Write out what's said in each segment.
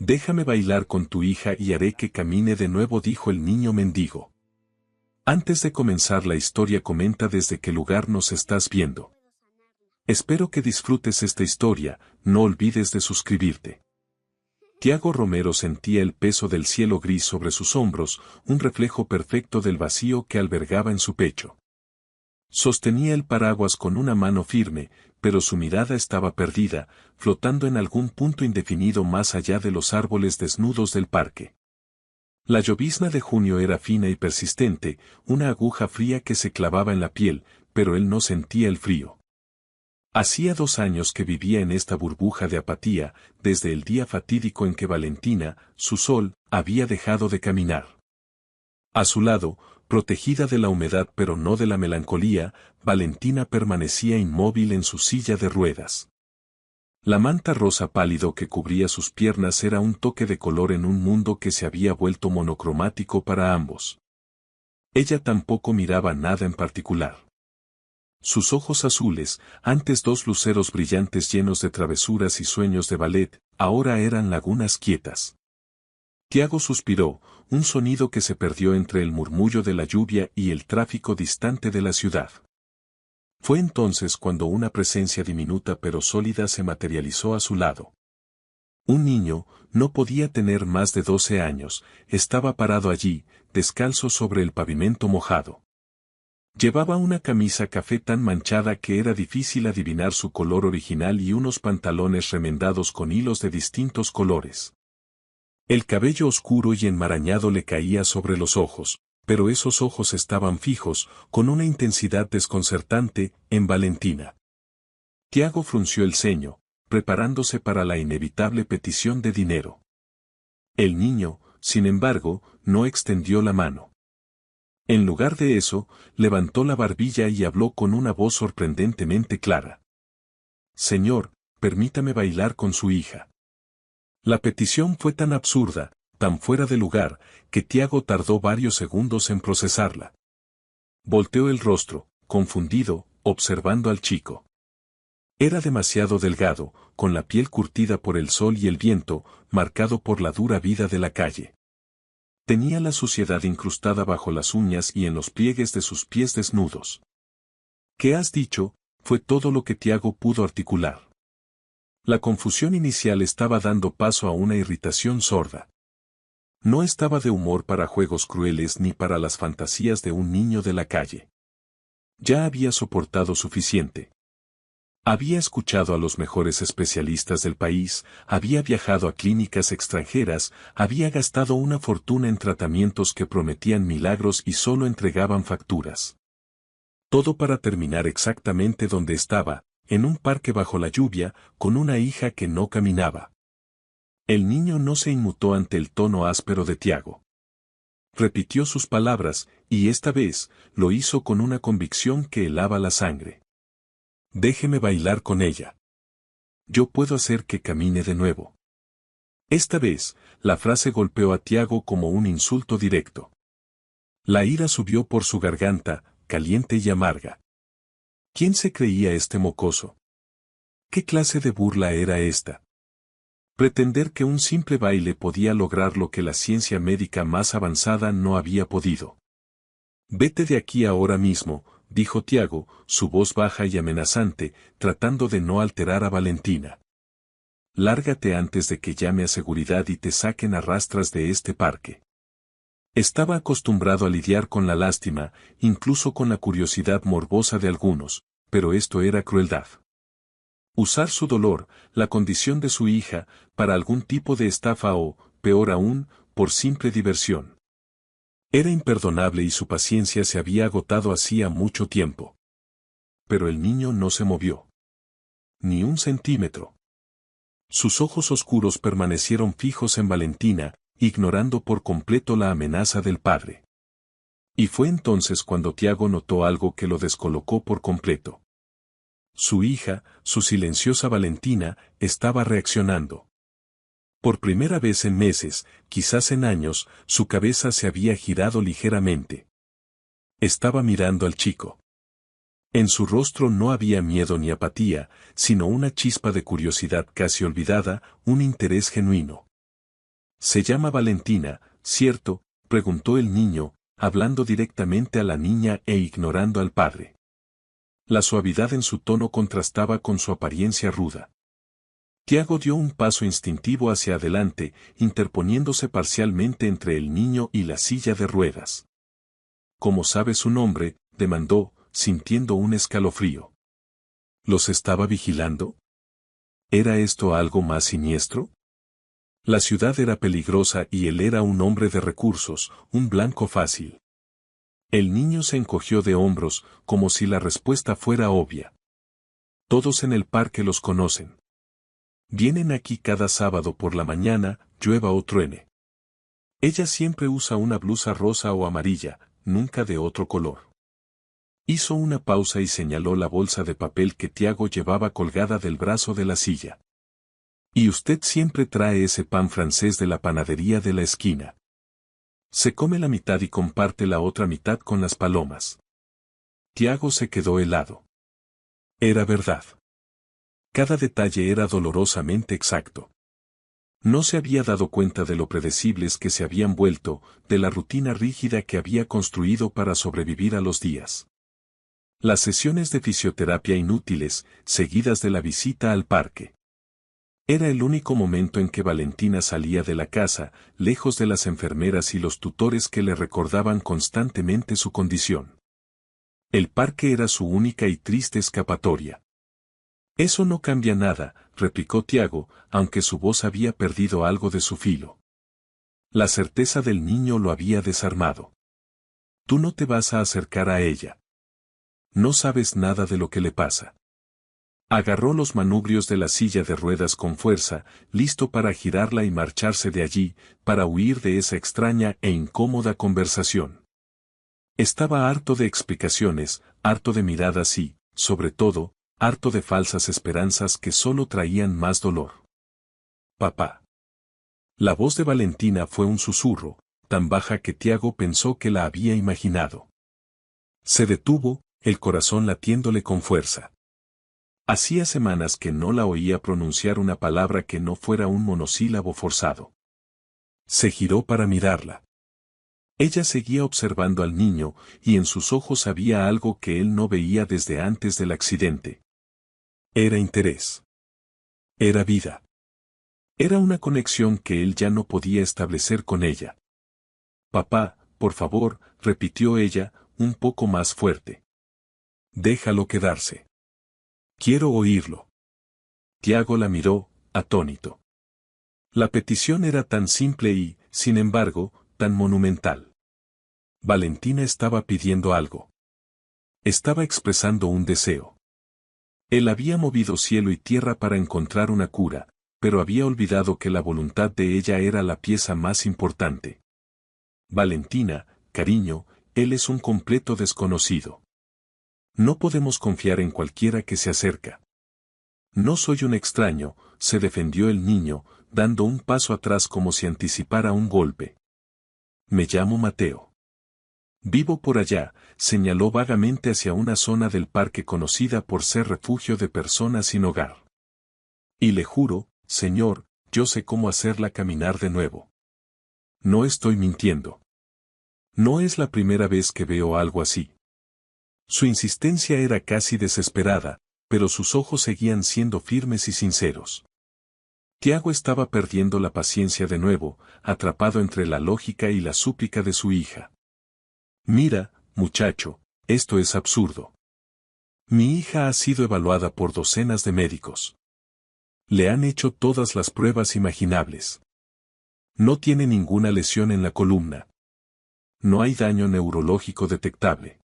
Déjame bailar con tu hija y haré que camine de nuevo, dijo el niño mendigo. Antes de comenzar la historia, comenta desde qué lugar nos estás viendo. Espero que disfrutes esta historia, no olvides de suscribirte. Tiago Romero sentía el peso del cielo gris sobre sus hombros, un reflejo perfecto del vacío que albergaba en su pecho. Sostenía el paraguas con una mano firme, pero su mirada estaba perdida, flotando en algún punto indefinido más allá de los árboles desnudos del parque. La llovizna de junio era fina y persistente, una aguja fría que se clavaba en la piel, pero él no sentía el frío. Hacía 2 años que vivía en esta burbuja de apatía, desde el día fatídico en que Valentina, su sol, había dejado de caminar. A su lado, protegida de la humedad pero no de la melancolía, Valentina permanecía inmóvil en su silla de ruedas. La manta rosa pálido que cubría sus piernas era un toque de color en un mundo que se había vuelto monocromático para ambos. Ella tampoco miraba nada en particular. Sus ojos azules, antes 2 luceros brillantes llenos de travesuras y sueños de ballet, ahora eran lagunas quietas. Tiago suspiró, un sonido que se perdió entre el murmullo de la lluvia y el tráfico distante de la ciudad. Fue entonces cuando una presencia diminuta pero sólida se materializó a su lado. Un niño, no podía tener más de 12 años, estaba parado allí, descalzo sobre el pavimento mojado. Llevaba una camisa café tan manchada que era difícil adivinar su color original y unos pantalones remendados con hilos de distintos colores. El cabello oscuro y enmarañado le caía sobre los ojos, pero esos ojos estaban fijos, con una intensidad desconcertante, en Valentina. Tiago frunció el ceño, preparándose para la inevitable petición de dinero. El niño, sin embargo, no extendió la mano. En lugar de eso, levantó la barbilla y habló con una voz sorprendentemente clara. Señor, permítame bailar con su hija. La petición fue tan absurda, tan fuera de lugar, que Tiago tardó varios segundos en procesarla. Volteó el rostro, confundido, observando al chico. Era demasiado delgado, con la piel curtida por el sol y el viento, marcado por la dura vida de la calle. Tenía la suciedad incrustada bajo las uñas y en los pliegues de sus pies desnudos. ¿Qué has dicho? Fue todo lo que Tiago pudo articular. La confusión inicial estaba dando paso a una irritación sorda. No estaba de humor para juegos crueles ni para las fantasías de un niño de la calle. Ya había soportado suficiente. Había escuchado a los mejores especialistas del país, había viajado a clínicas extranjeras, había gastado una fortuna en tratamientos que prometían milagros y solo entregaban facturas. Todo para terminar exactamente donde estaba, en un parque bajo la lluvia, con una hija que no caminaba. El niño no se inmutó ante el tono áspero de Tiago. Repitió sus palabras, y esta vez, lo hizo con una convicción que helaba la sangre. Déjeme bailar con ella. Yo puedo hacer que camine de nuevo. Esta vez, la frase golpeó a Tiago como un insulto directo. La ira subió por su garganta, caliente y amarga. ¿Quién se creía este mocoso? ¿Qué clase de burla era esta? Pretender que un simple baile podía lograr lo que la ciencia médica más avanzada no había podido. Vete de aquí ahora mismo, dijo Tiago, su voz baja y amenazante, tratando de no alterar a Valentina. Lárgate antes de que llame a seguridad y te saquen a rastras de este parque. Estaba acostumbrado a lidiar con la lástima, incluso con la curiosidad morbosa de algunos, pero esto era crueldad. Usar su dolor, la condición de su hija, para algún tipo de estafa o, peor aún, por simple diversión. Era imperdonable y su paciencia se había agotado hacía mucho tiempo. Pero el niño no se movió. Ni un centímetro. Sus ojos oscuros permanecieron fijos en Valentina, ignorando por completo la amenaza del padre. Y fue entonces cuando Tiago notó algo que lo descolocó por completo. Su hija, su silenciosa Valentina, estaba reaccionando. Por primera vez en meses, quizás en años, su cabeza se había girado ligeramente. Estaba mirando al chico. En su rostro no había miedo ni apatía, sino una chispa de curiosidad casi olvidada, un interés genuino. Se llama Valentina, ¿cierto?, preguntó el niño, hablando directamente a la niña e ignorando al padre. La suavidad en su tono contrastaba con su apariencia ruda. Tiago dio un paso instintivo hacia adelante, interponiéndose parcialmente entre el niño y la silla de ruedas. ¿Cómo sabe su nombre?, demandó, sintiendo un escalofrío. ¿Los estaba vigilando? ¿Era esto algo más siniestro? La ciudad era peligrosa y él era un hombre de recursos, un blanco fácil. El niño se encogió de hombros, como si la respuesta fuera obvia. Todos en el parque los conocen. Vienen aquí cada sábado por la mañana, llueva o truene. Ella siempre usa una blusa rosa o amarilla, nunca de otro color. Hizo una pausa y señaló la bolsa de papel que Tiago llevaba colgada del brazo de la silla. Y usted siempre trae ese pan francés de la panadería de la esquina. Se come la mitad y comparte la otra mitad con las palomas. Tiago se quedó helado. Era verdad. Cada detalle era dolorosamente exacto. No se había dado cuenta de lo predecibles que se habían vuelto, de la rutina rígida que había construido para sobrevivir a los días. Las sesiones de fisioterapia inútiles, seguidas de la visita al parque. Era el único momento en que Valentina salía de la casa, lejos de las enfermeras y los tutores que le recordaban constantemente su condición. El parque era su única y triste escapatoria. Eso no cambia nada, replicó Tiago, aunque su voz había perdido algo de su filo. La certeza del niño lo había desarmado. Tú no te vas a acercar a ella. No sabes nada de lo que le pasa. Agarró los manubrios de la silla de ruedas con fuerza, listo para girarla y marcharse de allí, para huir de esa extraña e incómoda conversación. Estaba harto de explicaciones, harto de miradas y, sobre todo, harto de falsas esperanzas que solo traían más dolor. Papá. La voz de Valentina fue un susurro, tan baja que Tiago pensó que la había imaginado. Se detuvo, el corazón latiéndole con fuerza. Hacía semanas que no la oía pronunciar una palabra que no fuera un monosílabo forzado. Se giró para mirarla. Ella seguía observando al niño, y en sus ojos había algo que él no veía desde antes del accidente. Era interés. Era vida. Era una conexión que él ya no podía establecer con ella. Papá, por favor, repitió ella, un poco más fuerte. Déjalo quedarse. Quiero oírlo. Tiago la miró, atónito. La petición era tan simple y, sin embargo, tan monumental. Valentina estaba pidiendo algo. Estaba expresando un deseo. Él había movido cielo y tierra para encontrar una cura, pero había olvidado que la voluntad de ella era la pieza más importante. Valentina, cariño, él es un completo desconocido. No podemos confiar en cualquiera que se acerca. No soy un extraño, se defendió el niño, dando un paso atrás como si anticipara un golpe. Me llamo Mateo. Vivo por allá, señaló vagamente hacia una zona del parque conocida por ser refugio de personas sin hogar. Y le juro, señor, yo sé cómo hacerla caminar de nuevo. No estoy mintiendo. No es la primera vez que veo algo así. Su insistencia era casi desesperada, pero sus ojos seguían siendo firmes y sinceros. Tiago estaba perdiendo la paciencia de nuevo, atrapado entre la lógica y la súplica de su hija. Mira, muchacho, esto es absurdo. Mi hija ha sido evaluada por docenas de médicos. Le han hecho todas las pruebas imaginables. No tiene ninguna lesión en la columna. No hay daño neurológico detectable.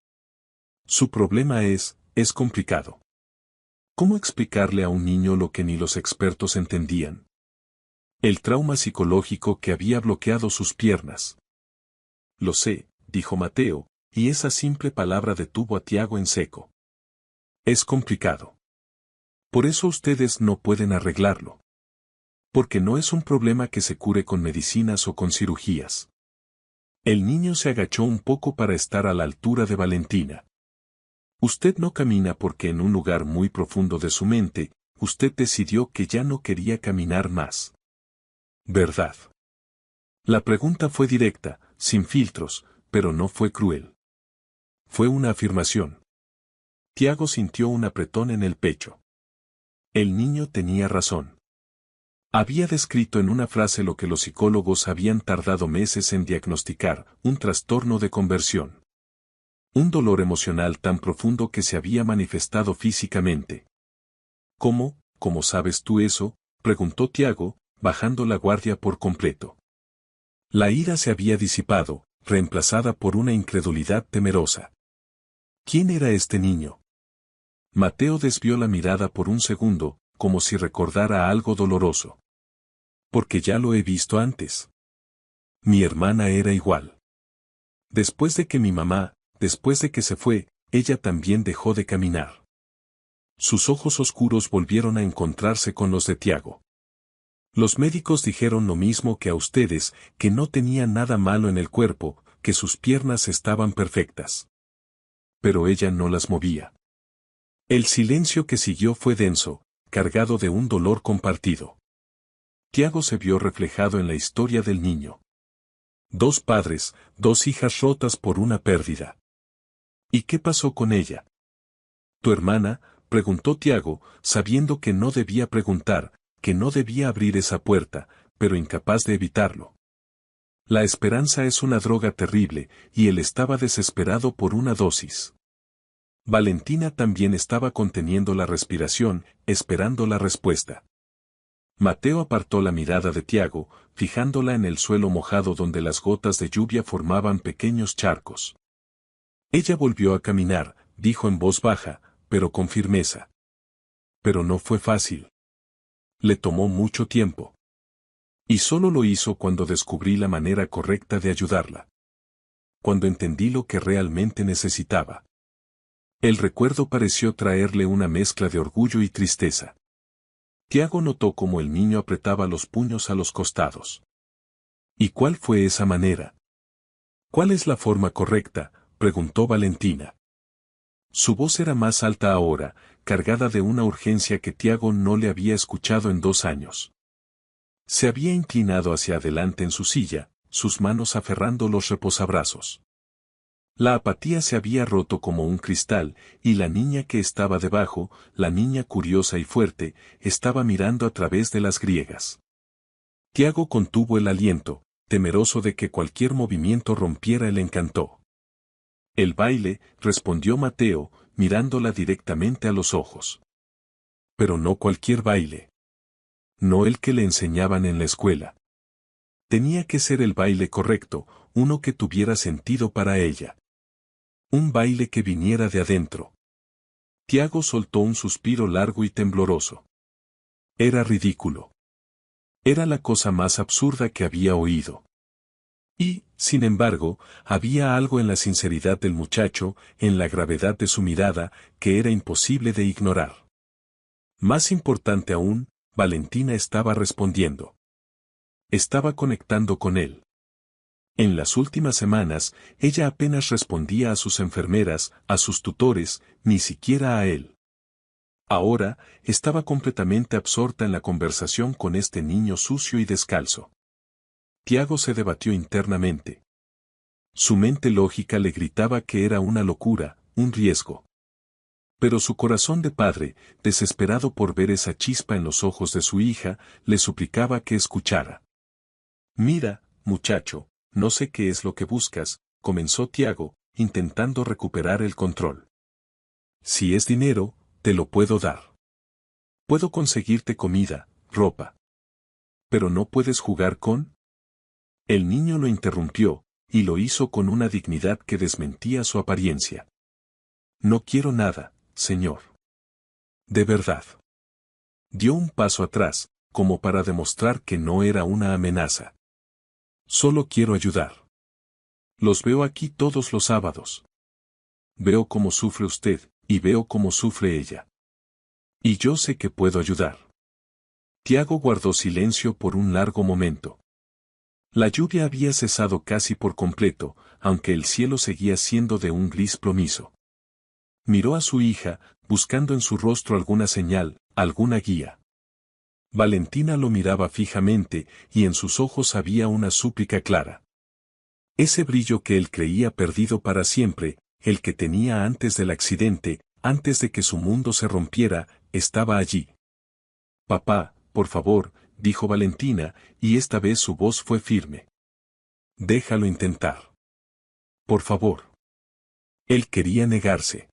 Su problema es complicado. ¿Cómo explicarle a un niño lo que ni los expertos entendían? El trauma psicológico que había bloqueado sus piernas. Lo sé, dijo Mateo, y esa simple palabra detuvo a Tiago en seco. Es complicado. Por eso ustedes no pueden arreglarlo. Porque no es un problema que se cure con medicinas o con cirugías. El niño se agachó un poco para estar a la altura de Valentina. Usted no camina porque en un lugar muy profundo de su mente, usted decidió que ya no quería caminar más. ¿Verdad? La pregunta fue directa, sin filtros, pero no fue cruel. Fue una afirmación. Tiago sintió un apretón en el pecho. El niño tenía razón. Había descrito en una frase lo que los psicólogos habían tardado meses en diagnosticar, un trastorno de conversión. Un dolor emocional tan profundo que se había manifestado físicamente. ¿Cómo sabes tú eso?, preguntó Tiago, bajando la guardia por completo. La ira se había disipado, reemplazada por una incredulidad temerosa. ¿Quién era este niño? Mateo desvió la mirada por un segundo, como si recordara algo doloroso. Porque ya lo he visto antes. Mi hermana era igual. Después de que se fue, ella también dejó de caminar. Sus ojos oscuros volvieron a encontrarse con los de Tiago. Los médicos dijeron lo mismo que a ustedes, que no tenía nada malo en el cuerpo, que sus piernas estaban perfectas. Pero ella no las movía. El silencio que siguió fue denso, cargado de un dolor compartido. Tiago se vio reflejado en la historia del niño. 2 padres, 2 hijas rotas por una pérdida. ¿Y qué pasó con ella? ¿Tu hermana?, preguntó Tiago, sabiendo que no debía preguntar, que no debía abrir esa puerta, pero incapaz de evitarlo. La esperanza es una droga terrible, y él estaba desesperado por una dosis. Valentina también estaba conteniendo la respiración, esperando la respuesta. Mateo apartó la mirada de Tiago, fijándola en el suelo mojado donde las gotas de lluvia formaban pequeños charcos. Ella volvió a caminar, dijo en voz baja, pero con firmeza. Pero no fue fácil. Le tomó mucho tiempo. Y solo lo hizo cuando descubrí la manera correcta de ayudarla. Cuando entendí lo que realmente necesitaba. El recuerdo pareció traerle una mezcla de orgullo y tristeza. Tiago notó cómo el niño apretaba los puños a los costados. ¿Y cuál fue esa manera? ¿Cuál es la forma correcta?, preguntó Valentina. Su voz era más alta ahora, cargada de una urgencia que Tiago no le había escuchado en 2 años. Se había inclinado hacia adelante en su silla, sus manos aferrando los reposabrazos. La apatía se había roto como un cristal, y la niña que estaba debajo, la niña curiosa y fuerte, estaba mirando a través de las griegas. Tiago contuvo el aliento, temeroso de que cualquier movimiento rompiera el encanto. El baile, respondió Mateo, mirándola directamente a los ojos. Pero no cualquier baile. No el que le enseñaban en la escuela. Tenía que ser el baile correcto, uno que tuviera sentido para ella. Un baile que viniera de adentro. Tiago soltó un suspiro largo y tembloroso. Era ridículo. Era la cosa más absurda que había oído. Y, sin embargo, había algo en la sinceridad del muchacho, en la gravedad de su mirada, que era imposible de ignorar. Más importante aún, Valentina estaba respondiendo. Estaba conectando con él. En las últimas semanas, ella apenas respondía a sus enfermeras, a sus tutores, ni siquiera a él. Ahora, estaba completamente absorta en la conversación con este niño sucio y descalzo. Tiago se debatió internamente. Su mente lógica le gritaba que era una locura, un riesgo. Pero su corazón de padre, desesperado por ver esa chispa en los ojos de su hija, le suplicaba que escuchara. Mira, muchacho, no sé qué es lo que buscas, comenzó Tiago, intentando recuperar el control. Si es dinero, te lo puedo dar. Puedo conseguirte comida, ropa. Pero no puedes jugar con... El niño lo interrumpió, y lo hizo con una dignidad que desmentía su apariencia. No quiero nada, señor. De verdad. Dio un paso atrás, como para demostrar que no era una amenaza. Solo quiero ayudar. Los veo aquí todos los sábados. Veo cómo sufre usted, y veo cómo sufre ella. Y yo sé que puedo ayudar. Tiago guardó silencio por un largo momento. La lluvia había cesado casi por completo, aunque el cielo seguía siendo de un gris plomizo. Miró a su hija, buscando en su rostro alguna señal, alguna guía. Valentina lo miraba fijamente, y en sus ojos había una súplica clara. Ese brillo que él creía perdido para siempre, el que tenía antes del accidente, antes de que su mundo se rompiera, estaba allí. Papá, por favor, dijo Valentina, y esta vez su voz fue firme. Déjalo intentar. Por favor. Él quería negarse.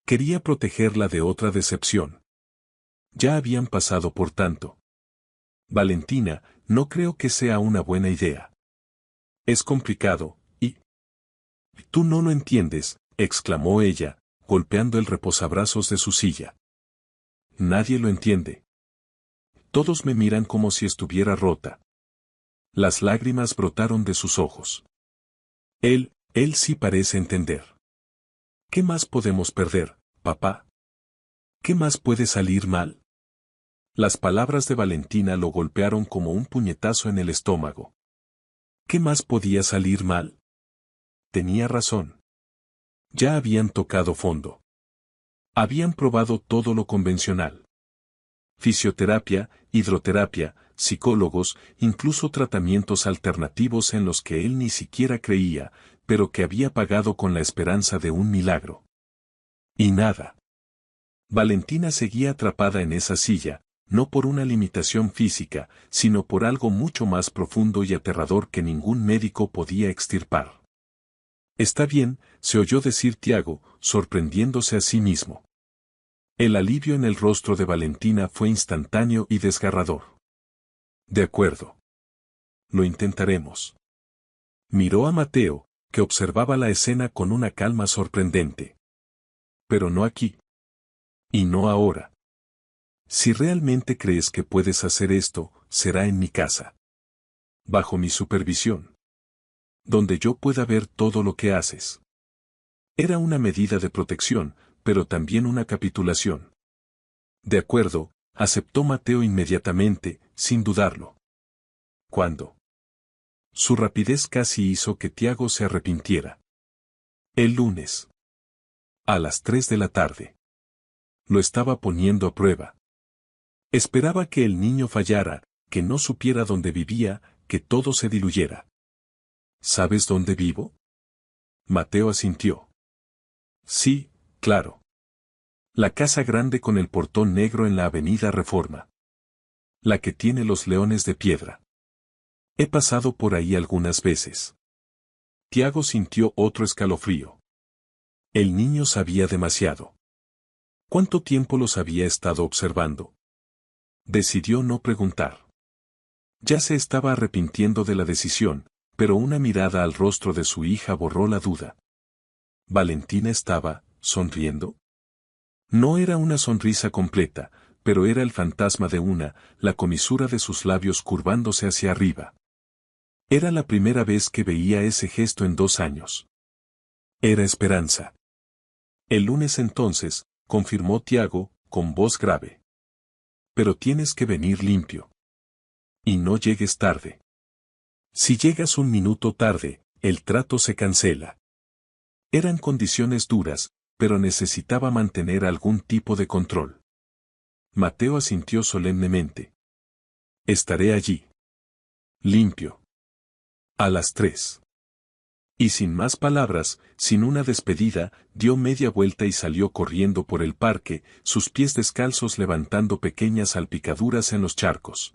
Quería protegerla de otra decepción. Ya habían pasado por tanto. Valentina, no creo que sea una buena idea. Es complicado, y... Tú no lo entiendes, exclamó ella, golpeando el reposabrazos de su silla. Nadie lo entiende. Todos me miran como si estuviera rota. Las lágrimas brotaron de sus ojos. Él sí parece entender. ¿Qué más podemos perder, papá? ¿Qué más puede salir mal? Las palabras de Valentina lo golpearon como un puñetazo en el estómago. ¿Qué más podía salir mal? Tenía razón. Ya habían tocado fondo. Habían probado todo lo convencional. Fisioterapia, hidroterapia, psicólogos, incluso tratamientos alternativos en los que él ni siquiera creía, pero que había pagado con la esperanza de un milagro. Y nada. Valentina seguía atrapada en esa silla, no por una limitación física, sino por algo mucho más profundo y aterrador que ningún médico podía extirpar. Está bien, se oyó decir Tiago, sorprendiéndose a sí mismo. El alivio en el rostro de Valentina fue instantáneo y desgarrador. De acuerdo. Lo intentaremos. Miró a Mateo, que observaba la escena con una calma sorprendente. Pero no aquí. Y no ahora. Si realmente crees que puedes hacer esto, será en mi casa. Bajo mi supervisión. Donde yo pueda ver todo lo que haces. Era una medida de protección, pero también una capitulación. De acuerdo, aceptó Mateo inmediatamente, sin dudarlo. ¿Cuándo? Su rapidez casi hizo que Tiago se arrepintiera. El lunes. A las 3 de la tarde. Lo estaba poniendo a prueba. Esperaba que el niño fallara, que no supiera dónde vivía, que todo se diluyera. ¿Sabes dónde vivo? Mateo asintió. Sí, claro. La casa grande con el portón negro en la avenida Reforma. La que tiene los leones de piedra. He pasado por ahí algunas veces. Tiago sintió otro escalofrío. El niño sabía demasiado. ¿Cuánto tiempo los había estado observando? Decidió no preguntar. Ya se estaba arrepintiendo de la decisión, pero una mirada al rostro de su hija borró la duda. ¿Valentina estaba sonriendo? No era una sonrisa completa, pero era el fantasma de la comisura de sus labios curvándose hacia arriba. Era la primera vez que veía ese gesto en 2 años. Era esperanza. El lunes entonces, confirmó Tiago, con voz grave. Pero tienes que venir limpio. Y no llegues tarde. Si llegas 1 minuto tarde, el trato se cancela. Eran condiciones duras, pero necesitaba mantener algún tipo de control. Mateo asintió solemnemente. Estaré allí. Limpio. A las 3. Y sin más palabras, sin una despedida, dio media vuelta y salió corriendo por el parque, sus pies descalzos levantando pequeñas salpicaduras en los charcos.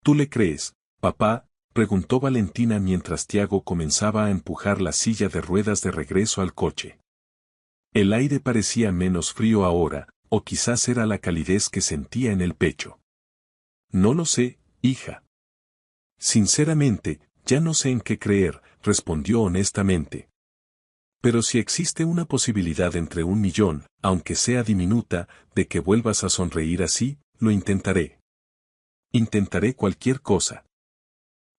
¿Tú le crees, papá?, preguntó Valentina mientras Tiago comenzaba a empujar la silla de ruedas de regreso al coche. El aire parecía menos frío ahora, o quizás era la calidez que sentía en el pecho. No lo sé, hija. Sinceramente, ya no sé en qué creer, respondió honestamente. Pero si existe una posibilidad entre 1.000.000, aunque sea diminuta, de que vuelvas a sonreír así, lo intentaré. Intentaré cualquier cosa.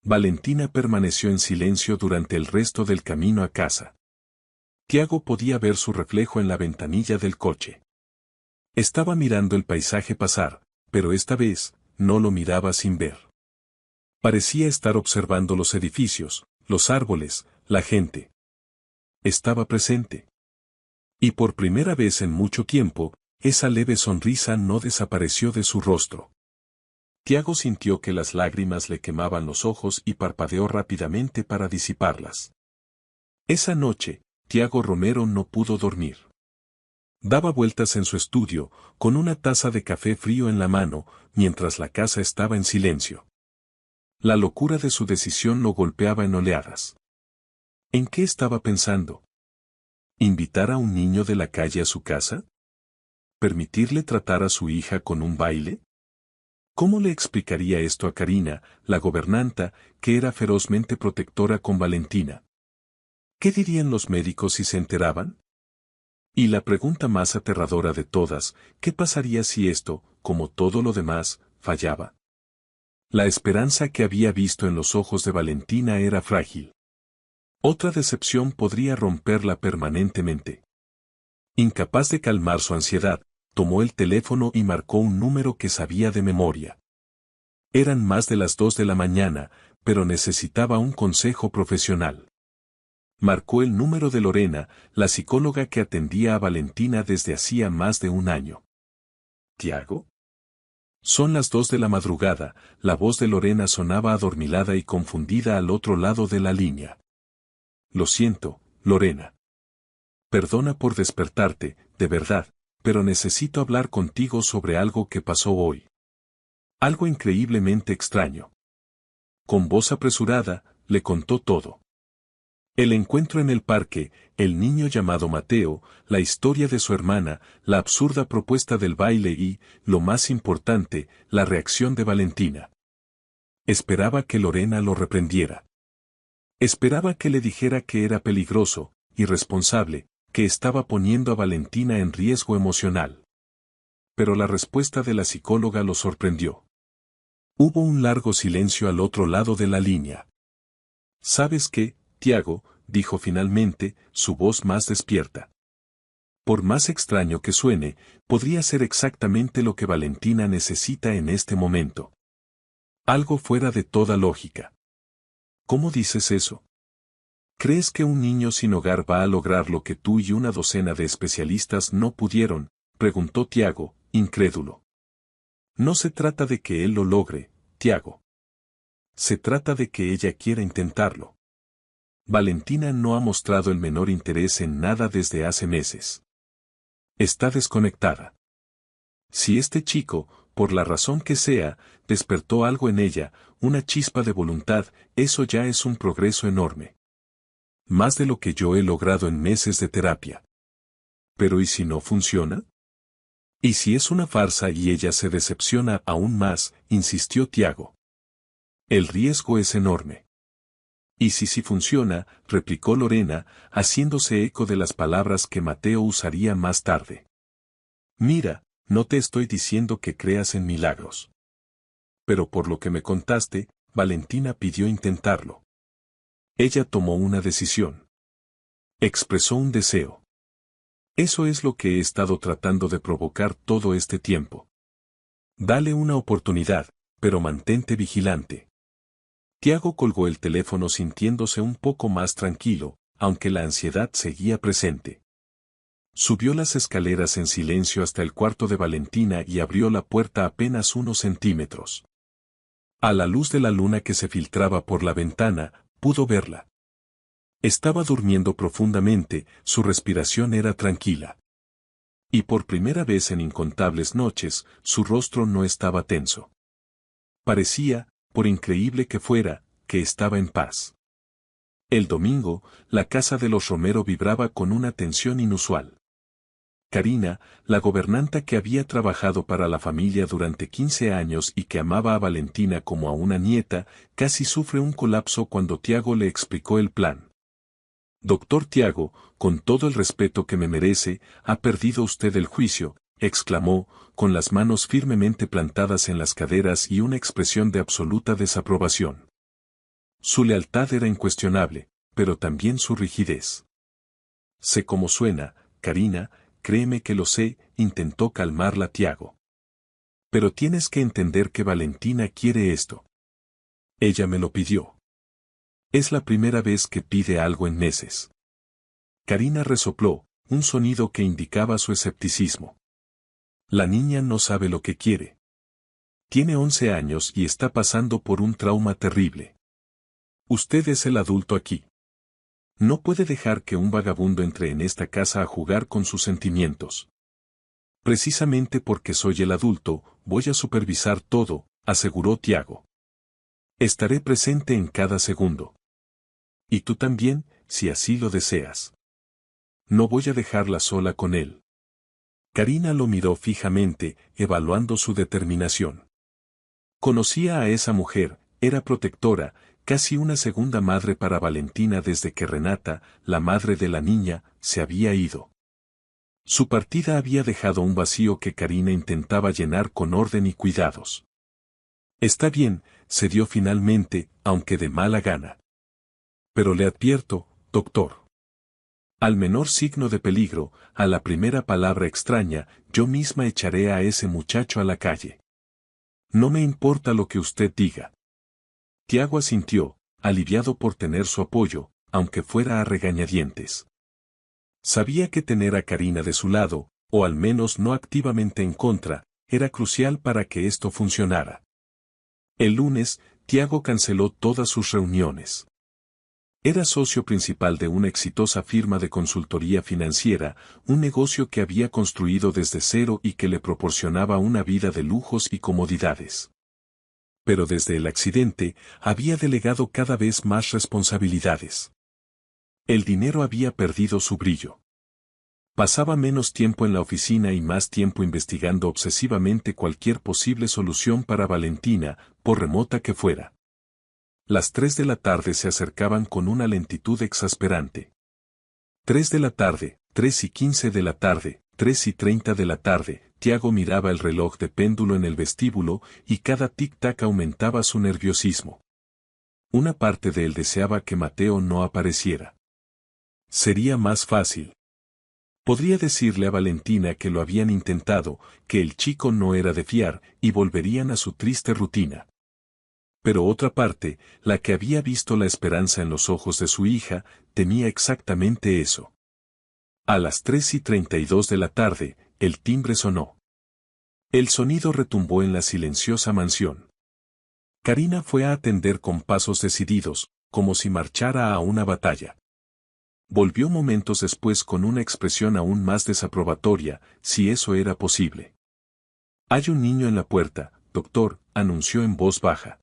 Valentina permaneció en silencio durante el resto del camino a casa. Tiago podía ver su reflejo en la ventanilla del coche. Estaba mirando el paisaje pasar, pero esta vez, no lo miraba sin ver. Parecía estar observando los edificios, los árboles, la gente. Estaba presente. Y por primera vez en mucho tiempo, esa leve sonrisa no desapareció de su rostro. Tiago sintió que las lágrimas le quemaban los ojos y parpadeó rápidamente para disiparlas. Esa noche, Tiago Romero no pudo dormir. Daba vueltas en su estudio, con una taza de café frío en la mano, mientras la casa estaba en silencio. La locura de su decisión lo golpeaba en oleadas. ¿En qué estaba pensando? ¿Invitar a un niño de la calle a su casa? ¿Permitirle tratar a su hija con un baile? ¿Cómo le explicaría esto a Karina, la gobernanta, que era ferozmente protectora con Valentina? ¿Qué dirían los médicos si se enteraban? Y la pregunta más aterradora de todas, ¿qué pasaría si esto, como todo lo demás, fallaba? La esperanza que había visto en los ojos de Valentina era frágil. Otra decepción podría romperla permanentemente. Incapaz de calmar su ansiedad, tomó el teléfono y marcó un número que sabía de memoria. Eran más de las 2 de la mañana, pero necesitaba un consejo profesional. Marcó el número de Lorena, la psicóloga que atendía a Valentina desde hacía más de un año. ¿Tiago? Son las 2 de la madrugada, la voz de Lorena sonaba adormilada y confundida al otro lado de la línea. Lo siento, Lorena. Perdona por despertarte, de verdad, pero necesito hablar contigo sobre algo que pasó hoy. Algo increíblemente extraño. Con voz apresurada, le contó todo. El encuentro en el parque, el niño llamado Mateo, la historia de su hermana, la absurda propuesta del baile y, lo más importante, la reacción de Valentina. Esperaba que Lorena lo reprendiera. Esperaba que le dijera que era peligroso, irresponsable, que estaba poniendo a Valentina en riesgo emocional. Pero la respuesta de la psicóloga lo sorprendió. Hubo un largo silencio al otro lado de la línea. ¿Sabes qué, Tiago?, dijo finalmente, su voz más despierta. Por más extraño que suene, podría ser exactamente lo que Valentina necesita en este momento. Algo fuera de toda lógica. ¿Cómo dices eso? ¿Crees que un niño sin hogar va a lograr lo que tú y una docena de especialistas no pudieron?, preguntó Tiago, incrédulo. No se trata de que él lo logre, Tiago. Se trata de que ella quiera intentarlo. Valentina no ha mostrado el menor interés en nada desde hace meses. Está desconectada. Si este chico, por la razón que sea, despertó algo en ella, una chispa de voluntad, eso ya es un progreso enorme. Más de lo que yo he logrado en meses de terapia. Pero ¿y si no funciona? ¿Y si es una farsa y ella se decepciona aún más?, insistió Tiago. El riesgo es enorme. ¿Y si sí funciona?, replicó Lorena, haciéndose eco de las palabras que Mateo usaría más tarde. Mira, no te estoy diciendo que creas en milagros. Pero por lo que me contaste, Valentina pidió intentarlo. Ella tomó una decisión. Expresó un deseo. Eso es lo que he estado tratando de provocar todo este tiempo. Dale una oportunidad, pero mantente vigilante. Tiago colgó el teléfono sintiéndose un poco más tranquilo, aunque la ansiedad seguía presente. Subió las escaleras en silencio hasta el cuarto de Valentina y abrió la puerta apenas unos centímetros. A la luz de la luna que se filtraba por la ventana, pudo verla. Estaba durmiendo profundamente, su respiración era tranquila. Y por primera vez en incontables noches, su rostro no estaba tenso. Parecía, por increíble que fuera, que estaba en paz. El domingo, la casa de los Romero vibraba con una tensión inusual. Karina, la gobernanta que había trabajado para la familia durante 15 años y que amaba a Valentina como a una nieta, casi sufre un colapso cuando Tiago le explicó el plan. Doctor Tiago, con todo el respeto que me merece, ha perdido usted el juicio, exclamó, con las manos firmemente plantadas en las caderas y una expresión de absoluta desaprobación. Su lealtad era incuestionable, pero también su rigidez. Sé cómo suena, Karina, créeme que lo sé, intentó calmarla Tiago. Pero tienes que entender que Valentina quiere esto. Ella me lo pidió. Es la primera vez que pide algo en meses. Karina resopló, un sonido que indicaba su escepticismo. La niña no sabe lo que quiere. Tiene 11 años y está pasando por un trauma terrible. Usted es el adulto aquí. No puede dejar que un vagabundo entre en esta casa a jugar con sus sentimientos. Precisamente porque soy el adulto, voy a supervisar todo, aseguró Tiago. Estaré presente en cada segundo. Y tú también, si así lo deseas. No voy a dejarla sola con él. Karina lo miró fijamente, evaluando su determinación. Conocía a esa mujer, era protectora, casi una segunda madre para Valentina desde que Renata, la madre de la niña, se había ido. Su partida había dejado un vacío que Karina intentaba llenar con orden y cuidados. Está bien, cedió finalmente, aunque de mala gana. Pero le advierto, doctor. Al menor signo de peligro, a la primera palabra extraña, yo misma echaré a ese muchacho a la calle. No me importa lo que usted diga. Tiago asintió, aliviado por tener su apoyo, aunque fuera a regañadientes. Sabía que tener a Karina de su lado, o al menos no activamente en contra, era crucial para que esto funcionara. El lunes, Tiago canceló todas sus reuniones. Era socio principal de una exitosa firma de consultoría financiera, un negocio que había construido desde cero y que le proporcionaba una vida de lujos y comodidades. Pero desde el accidente, había delegado cada vez más responsabilidades. El dinero había perdido su brillo. Pasaba menos tiempo en la oficina y más tiempo investigando obsesivamente cualquier posible solución para Valentina, por remota que fuera. Las 3 de la tarde se acercaban con una lentitud exasperante. 3 de la tarde, 3:15 de la tarde, 3:30 de la tarde, Tiago miraba el reloj de péndulo en el vestíbulo y cada tic-tac aumentaba su nerviosismo. Una parte de él deseaba que Mateo no apareciera. Sería más fácil. Podría decirle a Valentina que lo habían intentado, que el chico no era de fiar, y volverían a su triste rutina. Pero otra parte, la que había visto la esperanza en los ojos de su hija, temía exactamente eso. A las 3:32 de la tarde, el timbre sonó. El sonido retumbó en la silenciosa mansión. Karina fue a atender con pasos decididos, como si marchara a una batalla. Volvió momentos después con una expresión aún más desaprobatoria, si eso era posible. Hay un niño en la puerta, doctor, anunció en voz baja.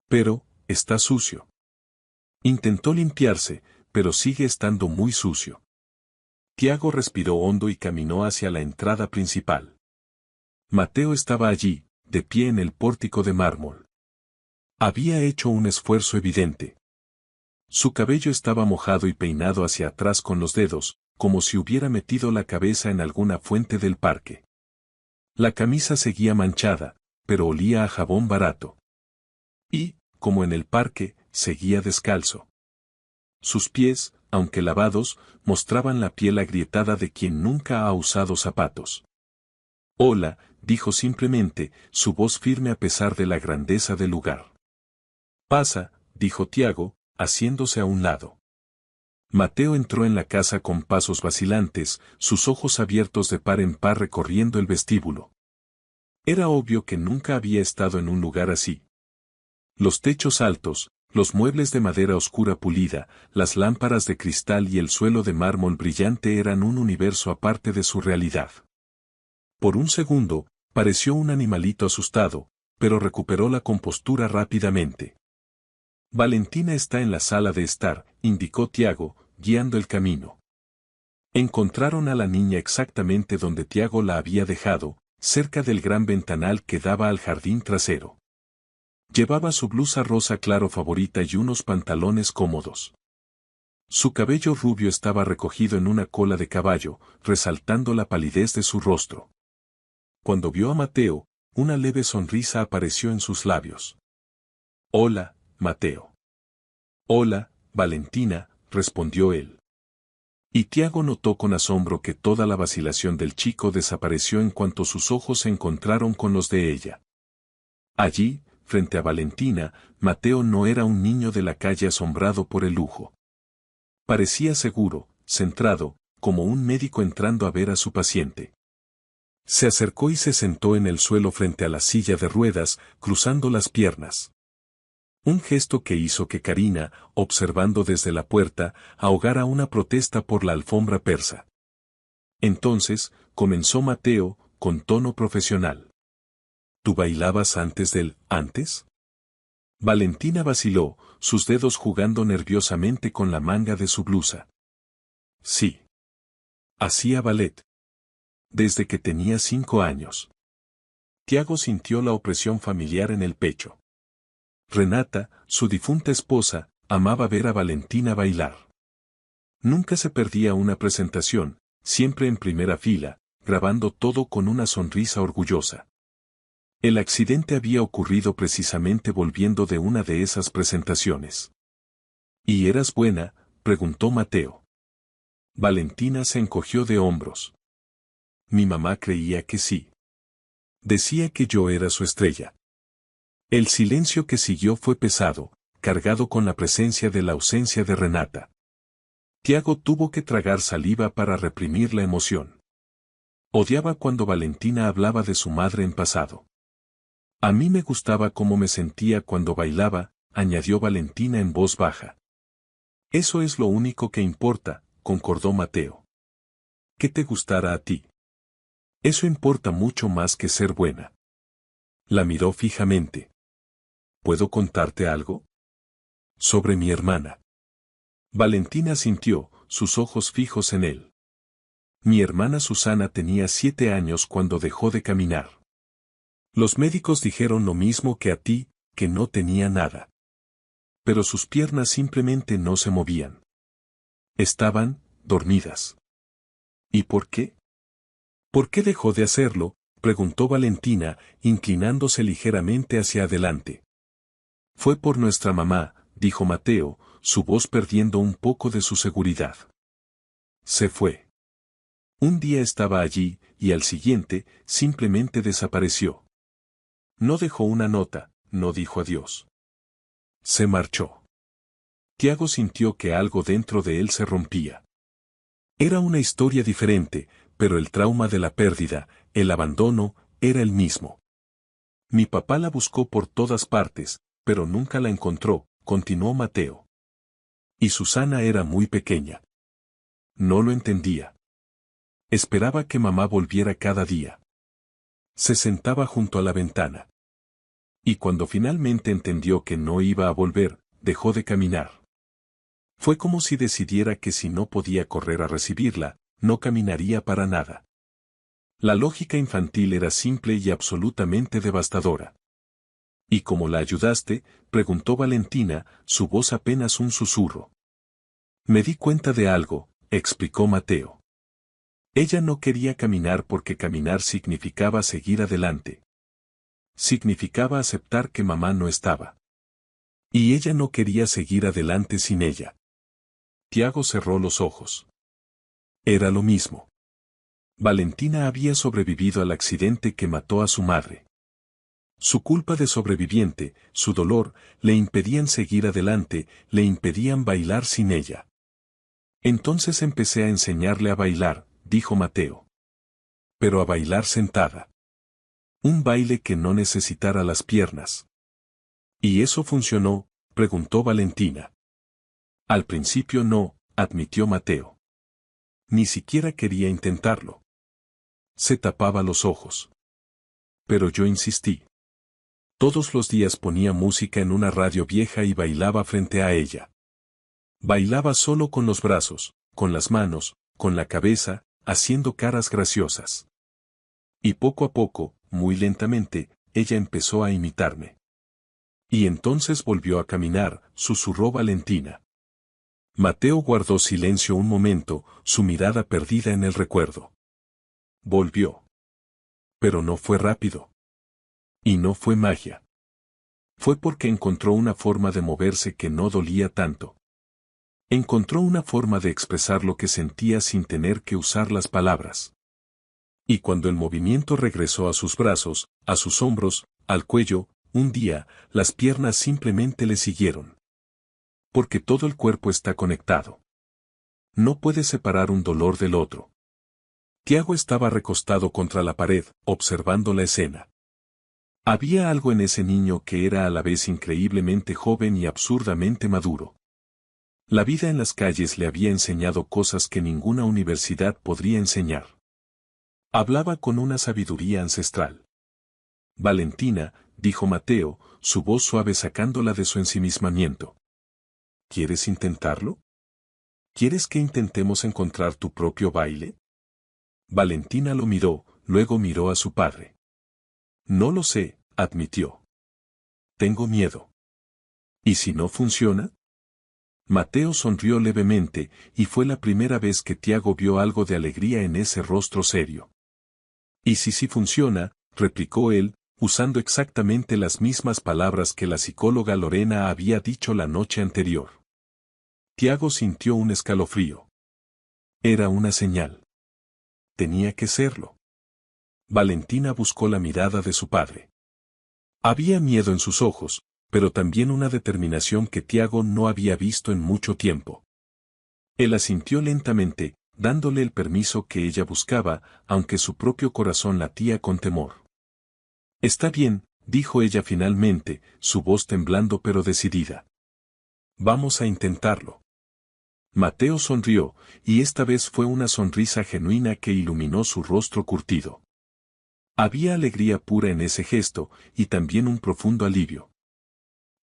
Pero, está sucio. Intentó limpiarse, pero sigue estando muy sucio. Tiago respiró hondo y caminó hacia la entrada principal. Mateo estaba allí, de pie en el pórtico de mármol. Había hecho un esfuerzo evidente. Su cabello estaba mojado y peinado hacia atrás con los dedos, como si hubiera metido la cabeza en alguna fuente del parque. La camisa seguía manchada, pero olía a jabón barato. Y, como en el parque, seguía descalzo. Sus pies, aunque lavados, mostraban la piel agrietada de quien nunca ha usado zapatos. Hola, dijo simplemente, su voz firme a pesar de la grandeza del lugar. Pasa, dijo Tiago, haciéndose a un lado. Mateo entró en la casa con pasos vacilantes, sus ojos abiertos de par en par recorriendo el vestíbulo. Era obvio que nunca había estado en un lugar así. Los techos altos, los muebles de madera oscura pulida, las lámparas de cristal y el suelo de mármol brillante eran un universo aparte de su realidad. Por un segundo, pareció un animalito asustado, pero recuperó la compostura rápidamente. Valentina está en la sala de estar, indicó Tiago, guiando el camino. Encontraron a la niña exactamente donde Tiago la había dejado, cerca del gran ventanal que daba al jardín trasero. Llevaba su blusa rosa claro favorita y unos pantalones cómodos. Su cabello rubio estaba recogido en una cola de caballo, resaltando la palidez de su rostro. Cuando vio a Mateo, una leve sonrisa apareció en sus labios. Hola, Mateo. Hola, Valentina, respondió él. Y Tiago notó con asombro que toda la vacilación del chico desapareció en cuanto sus ojos se encontraron con los de ella. Allí, frente a Valentina, Mateo no era un niño de la calle asombrado por el lujo. Parecía seguro, centrado, como un médico entrando a ver a su paciente. Se acercó y se sentó en el suelo frente a la silla de ruedas, cruzando las piernas. Un gesto que hizo que Karina, observando desde la puerta, ahogara una protesta por la alfombra persa. Entonces, comenzó Mateo, con tono profesional. ¿Tú bailabas antes? Valentina vaciló, sus dedos jugando nerviosamente con la manga de su blusa. Sí. Hacía ballet. Desde que tenía 5 años. Tiago sintió la opresión familiar en el pecho. Renata, su difunta esposa, amaba ver a Valentina bailar. Nunca se perdía una presentación, siempre en primera fila, grabando todo con una sonrisa orgullosa. El accidente había ocurrido precisamente volviendo de una de esas presentaciones. ¿Y eras buena?, preguntó Mateo. Valentina se encogió de hombros. Mi mamá creía que sí. Decía que yo era su estrella. El silencio que siguió fue pesado, cargado con la presencia de la ausencia de Renata. Tiago tuvo que tragar saliva para reprimir la emoción. Odiaba cuando Valentina hablaba de su madre en pasado. A mí me gustaba cómo me sentía cuando bailaba, añadió Valentina en voz baja. Eso es lo único que importa, concordó Mateo. Que te gustara a ti. Eso importa mucho más que ser buena. La miró fijamente. ¿Puedo contarte algo? Sobre mi hermana. Valentina sintió, sus ojos fijos en él. Mi hermana Susana tenía 7 años cuando dejó de caminar. Los médicos dijeron lo mismo que a ti, que no tenía nada. Pero sus piernas simplemente no se movían. Estaban dormidas. ¿Y por qué? ¿Por qué dejó de hacerlo?, preguntó Valentina, inclinándose ligeramente hacia adelante. Fue por nuestra mamá, dijo Mateo, su voz perdiendo un poco de su seguridad. Se fue. Un día estaba allí, y al siguiente, simplemente desapareció. No dejó una nota, no dijo adiós. Se marchó. Tiago sintió que algo dentro de él se rompía. Era una historia diferente, pero el trauma de la pérdida, el abandono, era el mismo. Mi papá la buscó por todas partes, pero nunca la encontró, continuó Mateo. Y Susana era muy pequeña. No lo entendía. Esperaba que mamá volviera cada día. Se sentaba junto a la ventana. Y cuando finalmente entendió que no iba a volver, dejó de caminar. Fue como si decidiera que si no podía correr a recibirla, no caminaría para nada. La lógica infantil era simple y absolutamente devastadora. ¿Y cómo la ayudaste?, preguntó Valentina, su voz apenas un susurro. Me di cuenta de algo, explicó Mateo. Ella no quería caminar porque caminar significaba seguir adelante. Significaba aceptar que mamá no estaba. Y ella no quería seguir adelante sin ella. Tiago cerró los ojos. Era lo mismo. Valentina había sobrevivido al accidente que mató a su madre. Su culpa de sobreviviente, su dolor, le impedían seguir adelante, le impedían bailar sin ella. Entonces empecé a enseñarle a bailar, dijo Mateo. Pero a bailar sentada. Un baile que no necesitara las piernas. ¿Y eso funcionó?, preguntó Valentina. Al principio no, admitió Mateo. Ni siquiera quería intentarlo. Se tapaba los ojos. Pero yo insistí. Todos los días ponía música en una radio vieja y bailaba frente a ella. Bailaba solo con los brazos, con las manos, con la cabeza, haciendo caras graciosas. Y poco a poco, muy lentamente, ella empezó a imitarme. Y entonces volvió a caminar, susurró Valentina. Mateo guardó silencio un momento, su mirada perdida en el recuerdo. Volvió. Pero no fue rápido. Y no fue magia. Fue porque encontró una forma de moverse que no dolía tanto. Encontró una forma de expresar lo que sentía sin tener que usar las palabras. Y cuando el movimiento regresó a sus brazos, a sus hombros, al cuello, un día, las piernas simplemente le siguieron. Porque todo el cuerpo está conectado. No puedes separar un dolor del otro. Tiago estaba recostado contra la pared, observando la escena. Había algo en ese niño que era a la vez increíblemente joven y absurdamente maduro. La vida en las calles le había enseñado cosas que ninguna universidad podría enseñar. Hablaba con una sabiduría ancestral. Valentina, dijo Mateo, su voz suave sacándola de su ensimismamiento. ¿Quieres intentarlo? ¿Quieres que intentemos encontrar tu propio baile? Valentina lo miró, luego miró a su padre. No lo sé, admitió. Tengo miedo. ¿Y si no funciona? Mateo sonrió levemente, y fue la primera vez que Tiago vio algo de alegría en ese rostro serio. ¿Y si sí funciona?, replicó él, usando exactamente las mismas palabras que la psicóloga Lorena había dicho la noche anterior. Tiago sintió un escalofrío. Era una señal. Tenía que serlo. Valentina buscó la mirada de su padre. Había miedo en sus ojos, pero también una determinación que Tiago no había visto en mucho tiempo. Él asintió lentamente, dándole el permiso que ella buscaba, aunque su propio corazón latía con temor. Está bien, dijo ella finalmente, su voz temblando pero decidida. Vamos a intentarlo. Mateo sonrió, y esta vez fue una sonrisa genuina que iluminó su rostro curtido. Había alegría pura en ese gesto, y también un profundo alivio.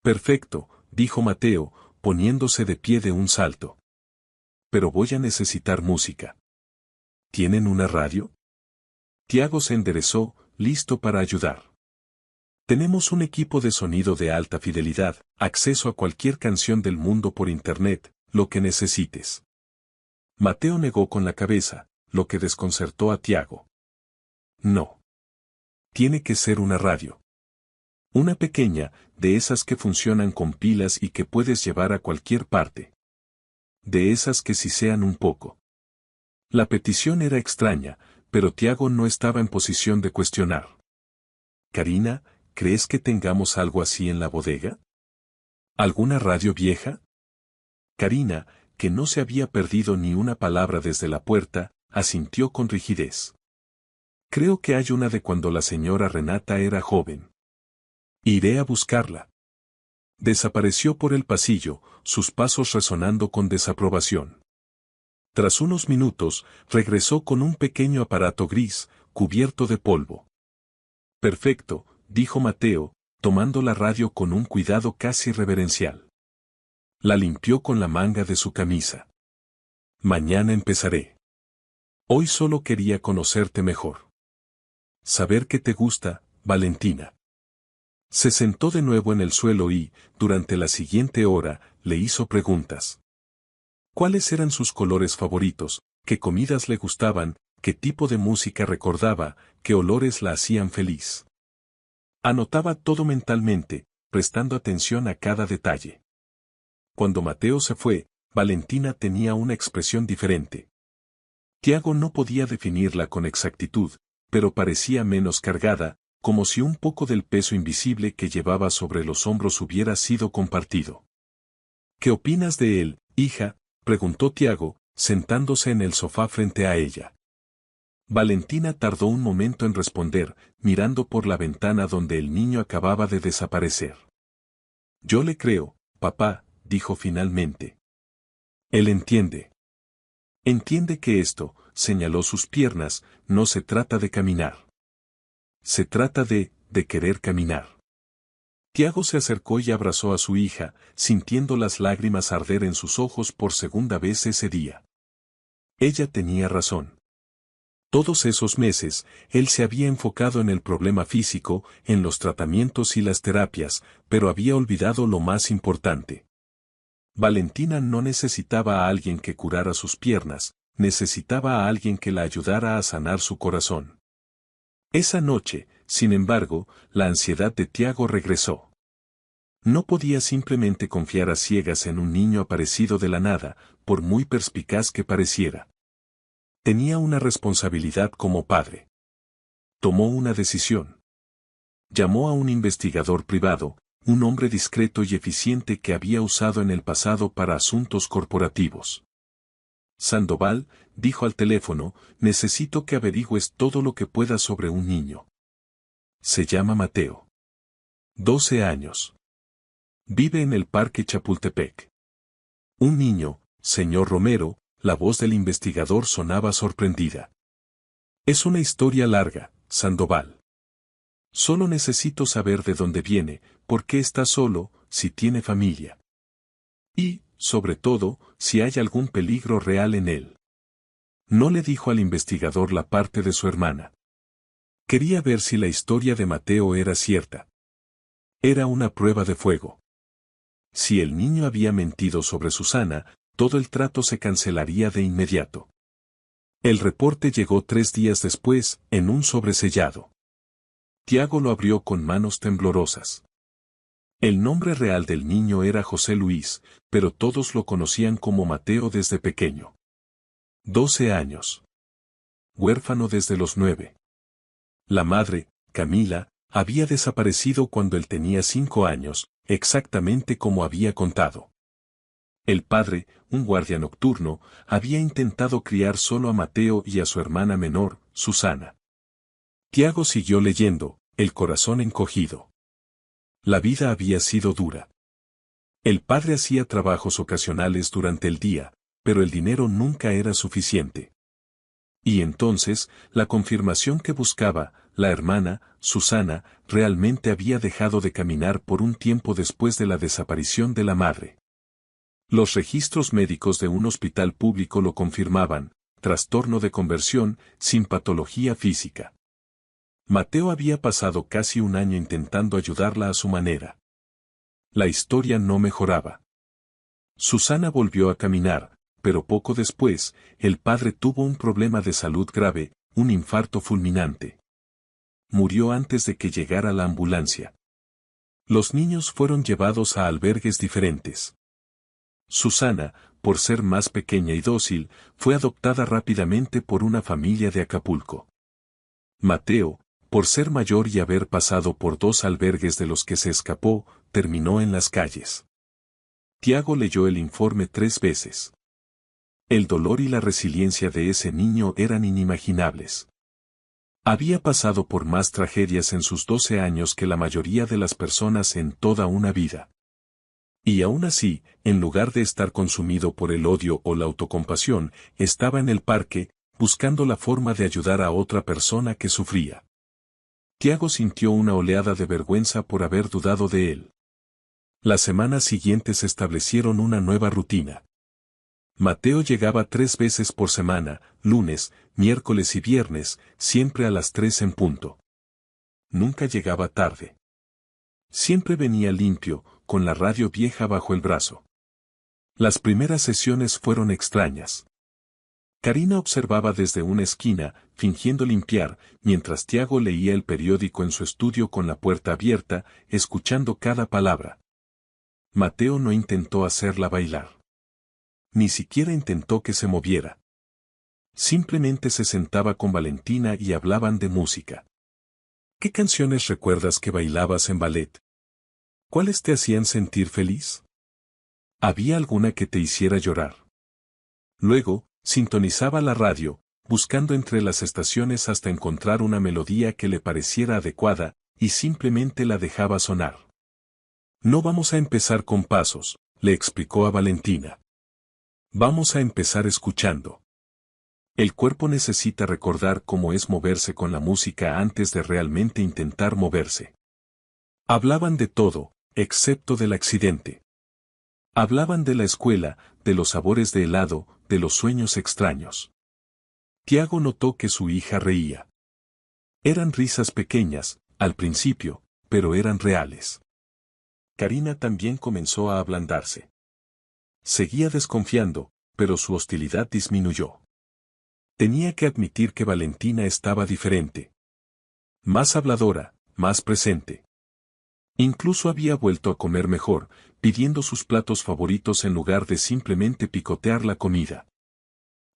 Perfecto, dijo Mateo, poniéndose de pie de un salto. Pero voy a necesitar música. ¿Tienen una radio? Tiago se enderezó, listo para ayudar. Tenemos un equipo de sonido de alta fidelidad, acceso a cualquier canción del mundo por internet, lo que necesites. Mateo negó con la cabeza, lo que desconcertó a Tiago. No. Tiene que ser una radio. Una pequeña, de esas que funcionan con pilas y que puedes llevar a cualquier parte. De esas que sisean un poco. La petición era extraña, pero Tiago no estaba en posición de cuestionar. Karina, ¿crees que tengamos algo así en la bodega? ¿Alguna radio vieja? Karina, que no se había perdido ni una palabra desde la puerta, asintió con rigidez. Creo que hay una de cuando la señora Renata era joven. Iré a buscarla. Desapareció por el pasillo, sus pasos resonando con desaprobación. Tras unos minutos, regresó con un pequeño aparato gris, cubierto de polvo. Perfecto, dijo Mateo, tomando la radio con un cuidado casi reverencial. La limpió con la manga de su camisa. Mañana empezaré. Hoy solo quería conocerte mejor. Saber que te gusta, Valentina. Se sentó de nuevo en el suelo y, durante la siguiente hora, le hizo preguntas. ¿Cuáles eran sus colores favoritos? ¿Qué comidas le gustaban? ¿Qué tipo de música recordaba? ¿Qué olores la hacían feliz? Anotaba todo mentalmente, prestando atención a cada detalle. Cuando Mateo se fue, Valentina tenía una expresión diferente. Tiago no podía definirla con exactitud, pero parecía menos cargada, como si un poco del peso invisible que llevaba sobre los hombros hubiera sido compartido. ¿Qué opinas de él, hija?, preguntó Tiago, sentándose en el sofá frente a ella. Valentina tardó un momento en responder, mirando por la ventana donde el niño acababa de desaparecer. Yo le creo, papá, dijo finalmente. Él entiende. Entiende que esto, señaló sus piernas, no se trata de caminar. Se trata de querer caminar. Tiago se acercó y abrazó a su hija, sintiendo las lágrimas arder en sus ojos por segunda vez ese día. Ella tenía razón. Todos esos meses, él se había enfocado en el problema físico, en los tratamientos y las terapias, pero había olvidado lo más importante. Valentina no necesitaba a alguien que curara sus piernas, necesitaba a alguien que la ayudara a sanar su corazón. Esa noche, sin embargo, la ansiedad de Tiago regresó. No podía simplemente confiar a ciegas en un niño aparecido de la nada, por muy perspicaz que pareciera. Tenía una responsabilidad como padre. Tomó una decisión. Llamó a un investigador privado, un hombre discreto y eficiente que había usado en el pasado para asuntos corporativos. Sandoval, dijo al teléfono, necesito que averigües todo lo que puedas sobre un niño. Se llama Mateo. 12 años. Vive en el Parque Chapultepec. Un niño, señor Romero, la voz del investigador sonaba sorprendida. Es una historia larga, Sandoval. Solo necesito saber de dónde viene, por qué está solo, si tiene familia. Y, sobre todo, si hay algún peligro real en él. No le dijo al investigador la parte de su hermana. Quería ver si la historia de Mateo era cierta. Era una prueba de fuego. Si el niño había mentido sobre Susana, todo el trato se cancelaría de inmediato. El reporte llegó 3 días después, en un sobresellado. Tiago lo abrió con manos temblorosas. El nombre real del niño era José Luis, pero todos lo conocían como Mateo desde pequeño. 12 años. Huérfano desde los 9. La madre, Camila, había desaparecido cuando él tenía 5 años, exactamente como había contado. El padre, un guardia nocturno, había intentado criar solo a Mateo y a su hermana menor, Susana. Tiago siguió leyendo, el corazón encogido. La vida había sido dura. El padre hacía trabajos ocasionales durante el día, pero el dinero nunca era suficiente. Y entonces, la confirmación que buscaba, la hermana, Susana, realmente había dejado de caminar por un tiempo después de la desaparición de la madre. Los registros médicos de un hospital público lo confirmaban, trastorno de conversión, sin patología física. Mateo había pasado casi un año intentando ayudarla a su manera. La historia no mejoraba. Susana volvió a caminar, pero poco después, el padre tuvo un problema de salud grave, un infarto fulminante. Murió antes de que llegara la ambulancia. Los niños fueron llevados a albergues diferentes. Susana, por ser más pequeña y dócil, fue adoptada rápidamente por una familia de Acapulco. Mateo, por ser mayor y haber pasado por 2 albergues de los que se escapó, terminó en las calles. Tiago leyó el informe 3 veces. El dolor y la resiliencia de ese niño eran inimaginables. Había pasado por más tragedias en sus 12 años que la mayoría de las personas en toda una vida. Y aún así, en lugar de estar consumido por el odio o la autocompasión, estaba en el parque, buscando la forma de ayudar a otra persona que sufría. Tiago sintió una oleada de vergüenza por haber dudado de él. Las semanas siguientes establecieron una nueva rutina. Mateo llegaba 3 veces por semana, lunes, miércoles y viernes, siempre a las 3 en punto. Nunca llegaba tarde. Siempre venía limpio, con la radio vieja bajo el brazo. Las primeras sesiones fueron extrañas. Karina observaba desde una esquina, fingiendo limpiar, mientras Tiago leía el periódico en su estudio con la puerta abierta, escuchando cada palabra. Mateo no intentó hacerla bailar. Ni siquiera intentó que se moviera. Simplemente se sentaba con Valentina y hablaban de música. ¿Qué canciones recuerdas que bailabas en ballet? ¿Cuáles te hacían sentir feliz? ¿Había alguna que te hiciera llorar? Luego, sintonizaba la radio, buscando entre las estaciones hasta encontrar una melodía que le pareciera adecuada, y simplemente la dejaba sonar. No vamos a empezar con pasos, le explicó a Valentina. Vamos a empezar escuchando. El cuerpo necesita recordar cómo es moverse con la música antes de realmente intentar moverse. Hablaban de todo, excepto del accidente. Hablaban de la escuela, de los sabores de helado, de los sueños extraños. Tiago notó que su hija reía. Eran risas pequeñas, al principio, pero eran reales. Karina también comenzó a ablandarse. Seguía desconfiando, pero su hostilidad disminuyó. Tenía que admitir que Valentina estaba diferente. Más habladora, más presente. Incluso había vuelto a comer mejor, pidiendo sus platos favoritos en lugar de simplemente picotear la comida.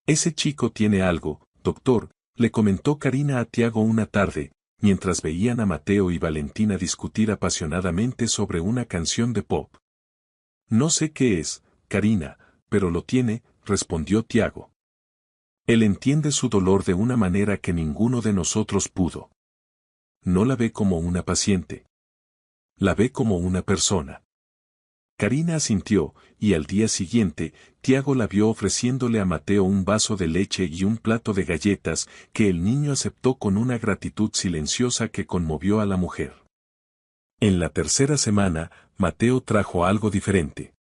Ese chico tiene algo, doctor, le comentó Karina a Tiago una tarde, mientras veían a Mateo y Valentina discutir apasionadamente sobre una canción de pop. No sé qué es, Karina, pero lo tiene, respondió Tiago. Él entiende su dolor de una manera que ninguno de nosotros pudo. No la ve como una paciente. La ve como una persona. Karina asintió, y al día siguiente, Tiago la vio ofreciéndole a Mateo un vaso de leche y un plato de galletas, que el niño aceptó con una gratitud silenciosa que conmovió a la mujer. En la tercera semana, Mateo trajo algo diferente.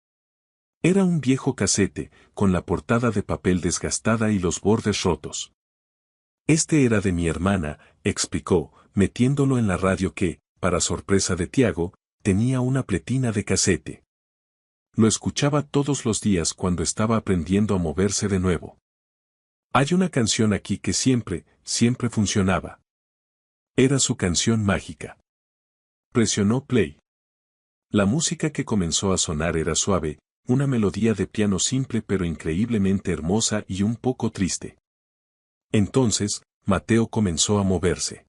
Era un viejo casete, con la portada de papel desgastada y los bordes rotos. Este era de mi hermana, explicó, metiéndolo en la radio que, para sorpresa de Tiago, tenía una pletina de casete. Lo escuchaba todos los días cuando estaba aprendiendo a moverse de nuevo. Hay una canción aquí que siempre funcionaba. Era su canción mágica. Presionó play. La música que comenzó a sonar era suave, una melodía de piano simple pero increíblemente hermosa y un poco triste. Entonces, Mateo comenzó a moverse.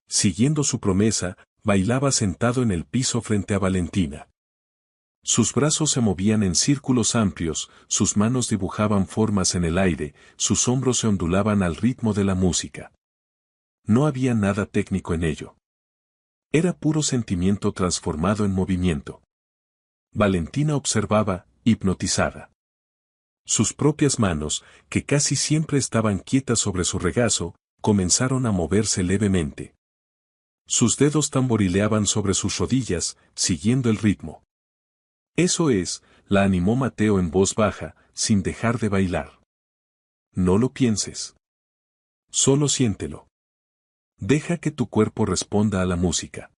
Siguiendo su promesa, bailaba sentado en el piso frente a Valentina. Sus brazos se movían en círculos amplios, sus manos dibujaban formas en el aire, sus hombros se ondulaban al ritmo de la música. No había nada técnico en ello. Era puro sentimiento transformado en movimiento. Valentina observaba, hipnotizada. Sus propias manos, que casi siempre estaban quietas sobre su regazo, comenzaron a moverse levemente. Sus dedos tamborileaban sobre sus rodillas, siguiendo el ritmo. Eso es, la animó Mateo en voz baja, sin dejar de bailar. No lo pienses. Solo siéntelo. Deja que tu cuerpo responda a la música.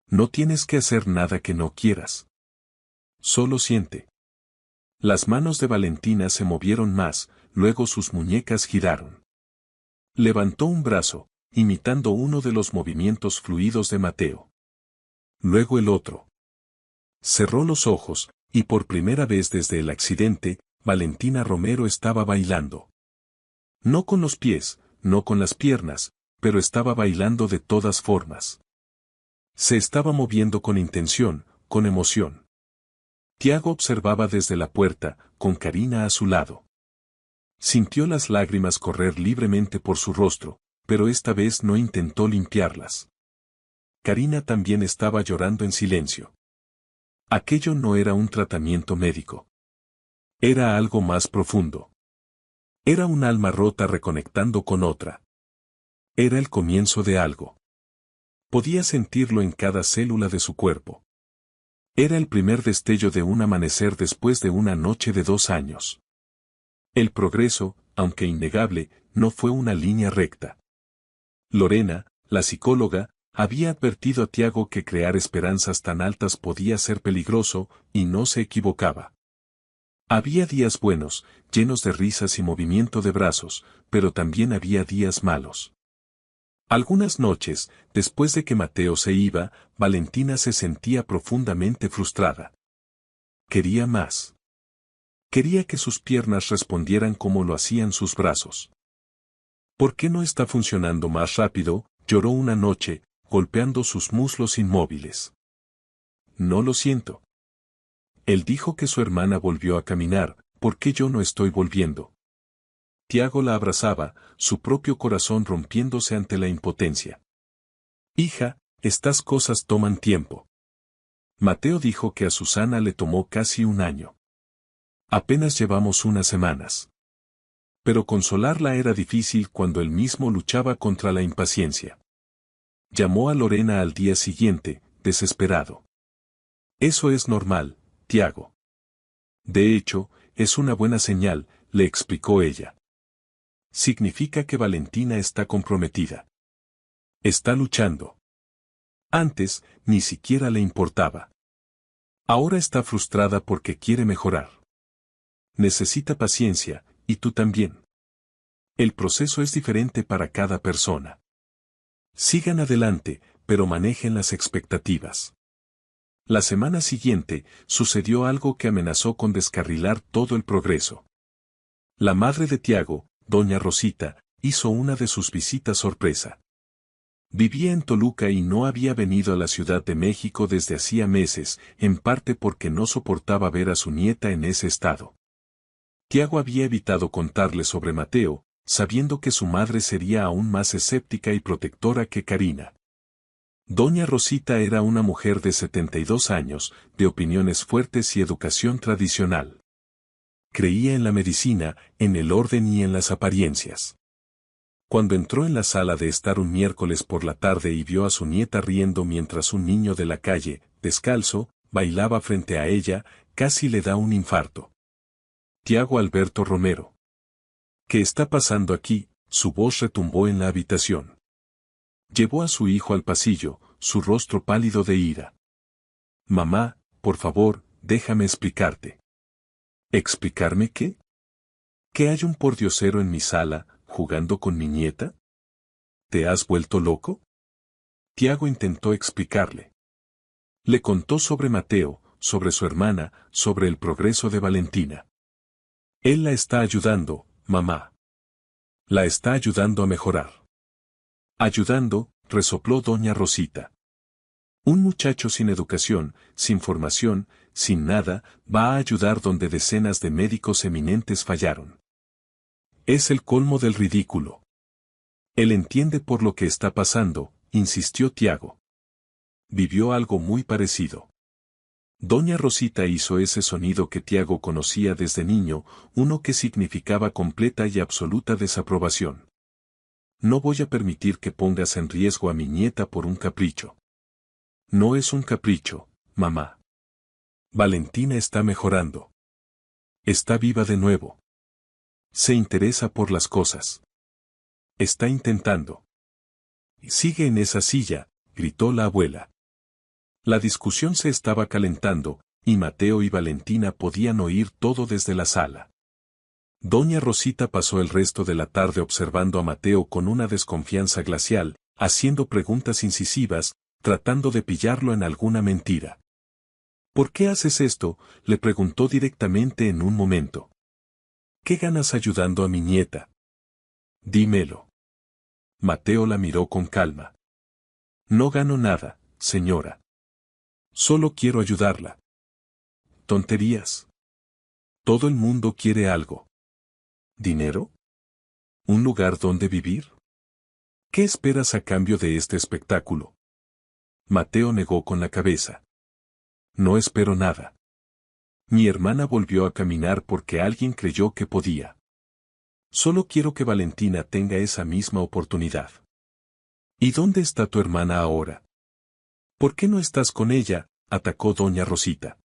No tienes que hacer nada que no quieras. Solo siente. Las manos de Valentina se movieron más, luego sus muñecas giraron. Levantó un brazo, imitando uno de los movimientos fluidos de Mateo. Luego el otro. Cerró los ojos, y por primera vez desde el accidente, Valentina Romero estaba bailando. No con los pies, no con las piernas, pero estaba bailando de todas formas. Se estaba moviendo con intención, con emoción. Tiago observaba desde la puerta, con Karina a su lado. Sintió las lágrimas correr libremente por su rostro, pero esta vez no intentó limpiarlas. Karina también estaba llorando en silencio. Aquello no era un tratamiento médico. Era algo más profundo. Era un alma rota reconectando con otra. Era el comienzo de algo. Podía sentirlo en cada célula de su cuerpo. Era el primer destello de un amanecer después de una noche de 2 años. El progreso, aunque innegable, no fue una línea recta. Lorena, la psicóloga, había advertido a Tiago que crear esperanzas tan altas podía ser peligroso, y no se equivocaba. Había días buenos, llenos de risas y movimiento de brazos, pero también había días malos. Algunas noches, después de que Mateo se iba, Valentina se sentía profundamente frustrada. Quería más. Quería que sus piernas respondieran como lo hacían sus brazos. ¿Por qué no está funcionando más rápido?, lloró una noche, golpeando sus muslos inmóviles. No lo siento. Él dijo que su hermana volvió a caminar, ¿por qué yo no estoy volviendo? Tiago la abrazaba, su propio corazón rompiéndose ante la impotencia. Hija, estas cosas toman tiempo. Mateo dijo que a Susana le tomó casi 1 año. Apenas llevamos unas semanas. Pero consolarla era difícil cuando él mismo luchaba contra la impaciencia. Llamó a Lorena al día siguiente, desesperado. Eso es normal, Tiago. De hecho, es una buena señal, le explicó ella. Significa que Valentina está comprometida. Está luchando. Antes, ni siquiera le importaba. Ahora está frustrada porque quiere mejorar. Necesita paciencia, y tú también. El proceso es diferente para cada persona. Sigan adelante, pero manejen las expectativas. La semana siguiente, sucedió algo que amenazó con descarrilar todo el progreso. La madre de Tiago, doña Rosita, hizo una de sus visitas sorpresa. Vivía en Toluca y no había venido a la Ciudad de México desde hacía meses, en parte porque no soportaba ver a su nieta en ese estado. Tiago había evitado contarle sobre Mateo, sabiendo que su madre sería aún más escéptica y protectora que Karina. Doña Rosita era una mujer de 72 años, de opiniones fuertes y educación tradicional. Creía en la medicina, en el orden y en las apariencias. Cuando entró en la sala de estar un miércoles por la tarde y vio a su nieta riendo mientras un niño de la calle, descalzo, bailaba frente a ella, casi le da un infarto. Tiago Alberto Romero. ¿Qué está pasando aquí? Su voz retumbó en la habitación. Llevó a su hijo al pasillo, su rostro pálido de ira. Mamá, por favor, déjame explicarte. ¿Explicarme qué? ¿Que hay un pordiosero en mi sala, jugando con mi nieta? ¿Te has vuelto loco? Tiago intentó explicarle. Le contó sobre Mateo, sobre su hermana, sobre el progreso de Valentina. Él la está ayudando, mamá. La está ayudando a mejorar. Ayudando, resopló doña Rosita. Un muchacho sin educación, sin formación, sin nada, va a ayudar donde decenas de médicos eminentes fallaron. Es el colmo del ridículo. Él entiende por lo que está pasando, insistió Tiago. Vivió algo muy parecido. Doña Rosita hizo ese sonido que Tiago conocía desde niño, uno que significaba completa y absoluta desaprobación. No voy a permitir que pongas en riesgo a mi nieta por un capricho. No es un capricho, mamá. Valentina está mejorando. Está viva de nuevo. Se interesa por las cosas. Está intentando. Sigue en esa silla, gritó la abuela. La discusión se estaba calentando, y Mateo y Valentina podían oír todo desde la sala. Doña Rosita pasó el resto de la tarde observando a Mateo con una desconfianza glacial, haciendo preguntas incisivas, tratando de pillarlo en alguna mentira. ¿Por qué haces esto?, le preguntó directamente en un momento. ¿Qué ganas ayudando a mi nieta? Dímelo. Mateo la miró con calma. No gano nada, señora. Solo quiero ayudarla. Tonterías. Todo el mundo quiere algo. ¿Dinero? ¿Un lugar donde vivir? ¿Qué esperas a cambio de este espectáculo? Mateo negó con la cabeza. No espero nada. Mi hermana volvió a caminar porque alguien creyó que podía. Solo quiero que Valentina tenga esa misma oportunidad. ¿Y dónde está tu hermana ahora? ¿Por qué no estás con ella?, atacó doña Rosita.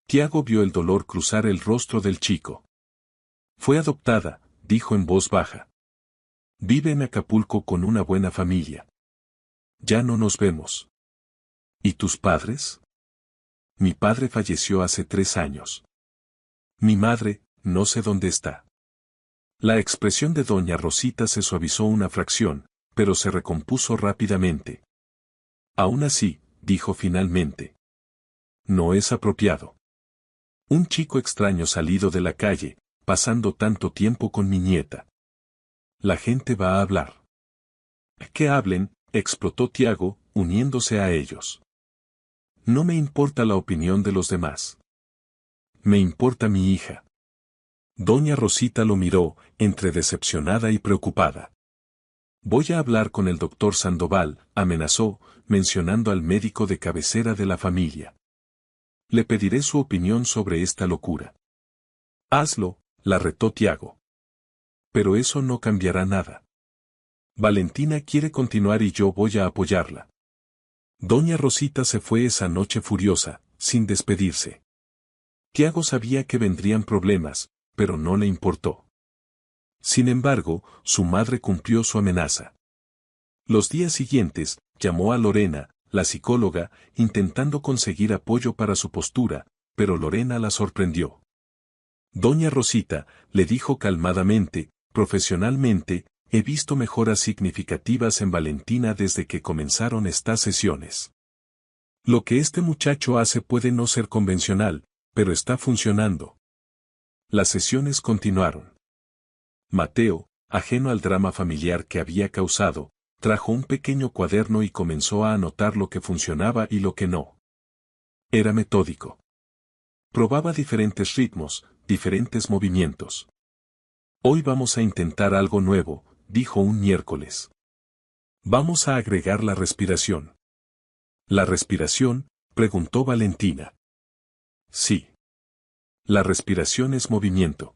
Tiago vio el dolor cruzar el rostro del chico. Fue adoptada, dijo en voz baja. Vive en Acapulco con una buena familia. Ya no nos vemos. ¿Y tus padres? Mi padre falleció hace 3 años. Mi madre, no sé dónde está. La expresión de doña Rosita se suavizó una fracción, pero se recompuso rápidamente. Aún así, dijo finalmente. No es apropiado. Un chico extraño salido de la calle, pasando tanto tiempo con mi nieta. La gente va a hablar. Que hablen, explotó Tiago, uniéndose a ellos. No me importa la opinión de los demás. Me importa mi hija. Doña Rosita lo miró, entre decepcionada y preocupada. Voy a hablar con el doctor Sandoval, amenazó, mencionando al médico de cabecera de la familia. Le pediré su opinión sobre esta locura. Hazlo, la retó Tiago. Pero eso no cambiará nada. Valentina quiere continuar y yo voy a apoyarla. Doña Rosita se fue esa noche furiosa, sin despedirse. Tiago sabía que vendrían problemas, pero no le importó. Sin embargo, su madre cumplió su amenaza. Los días siguientes, llamó a Lorena, la psicóloga, intentando conseguir apoyo para su postura, pero Lorena la sorprendió. Doña Rosita, le dijo calmadamente, profesionalmente, he visto mejoras significativas en Valentina desde que comenzaron estas sesiones. Lo que este muchacho hace puede no ser convencional, pero está funcionando. Las sesiones continuaron. Mateo, ajeno al drama familiar que había causado, trajo un pequeño cuaderno y comenzó a anotar lo que funcionaba y lo que no. Era metódico. Probaba diferentes ritmos, diferentes movimientos. Hoy vamos a intentar algo nuevo, dijo un miércoles. Vamos a agregar la respiración. ¿La respiración?, preguntó Valentina. Sí. La respiración es movimiento.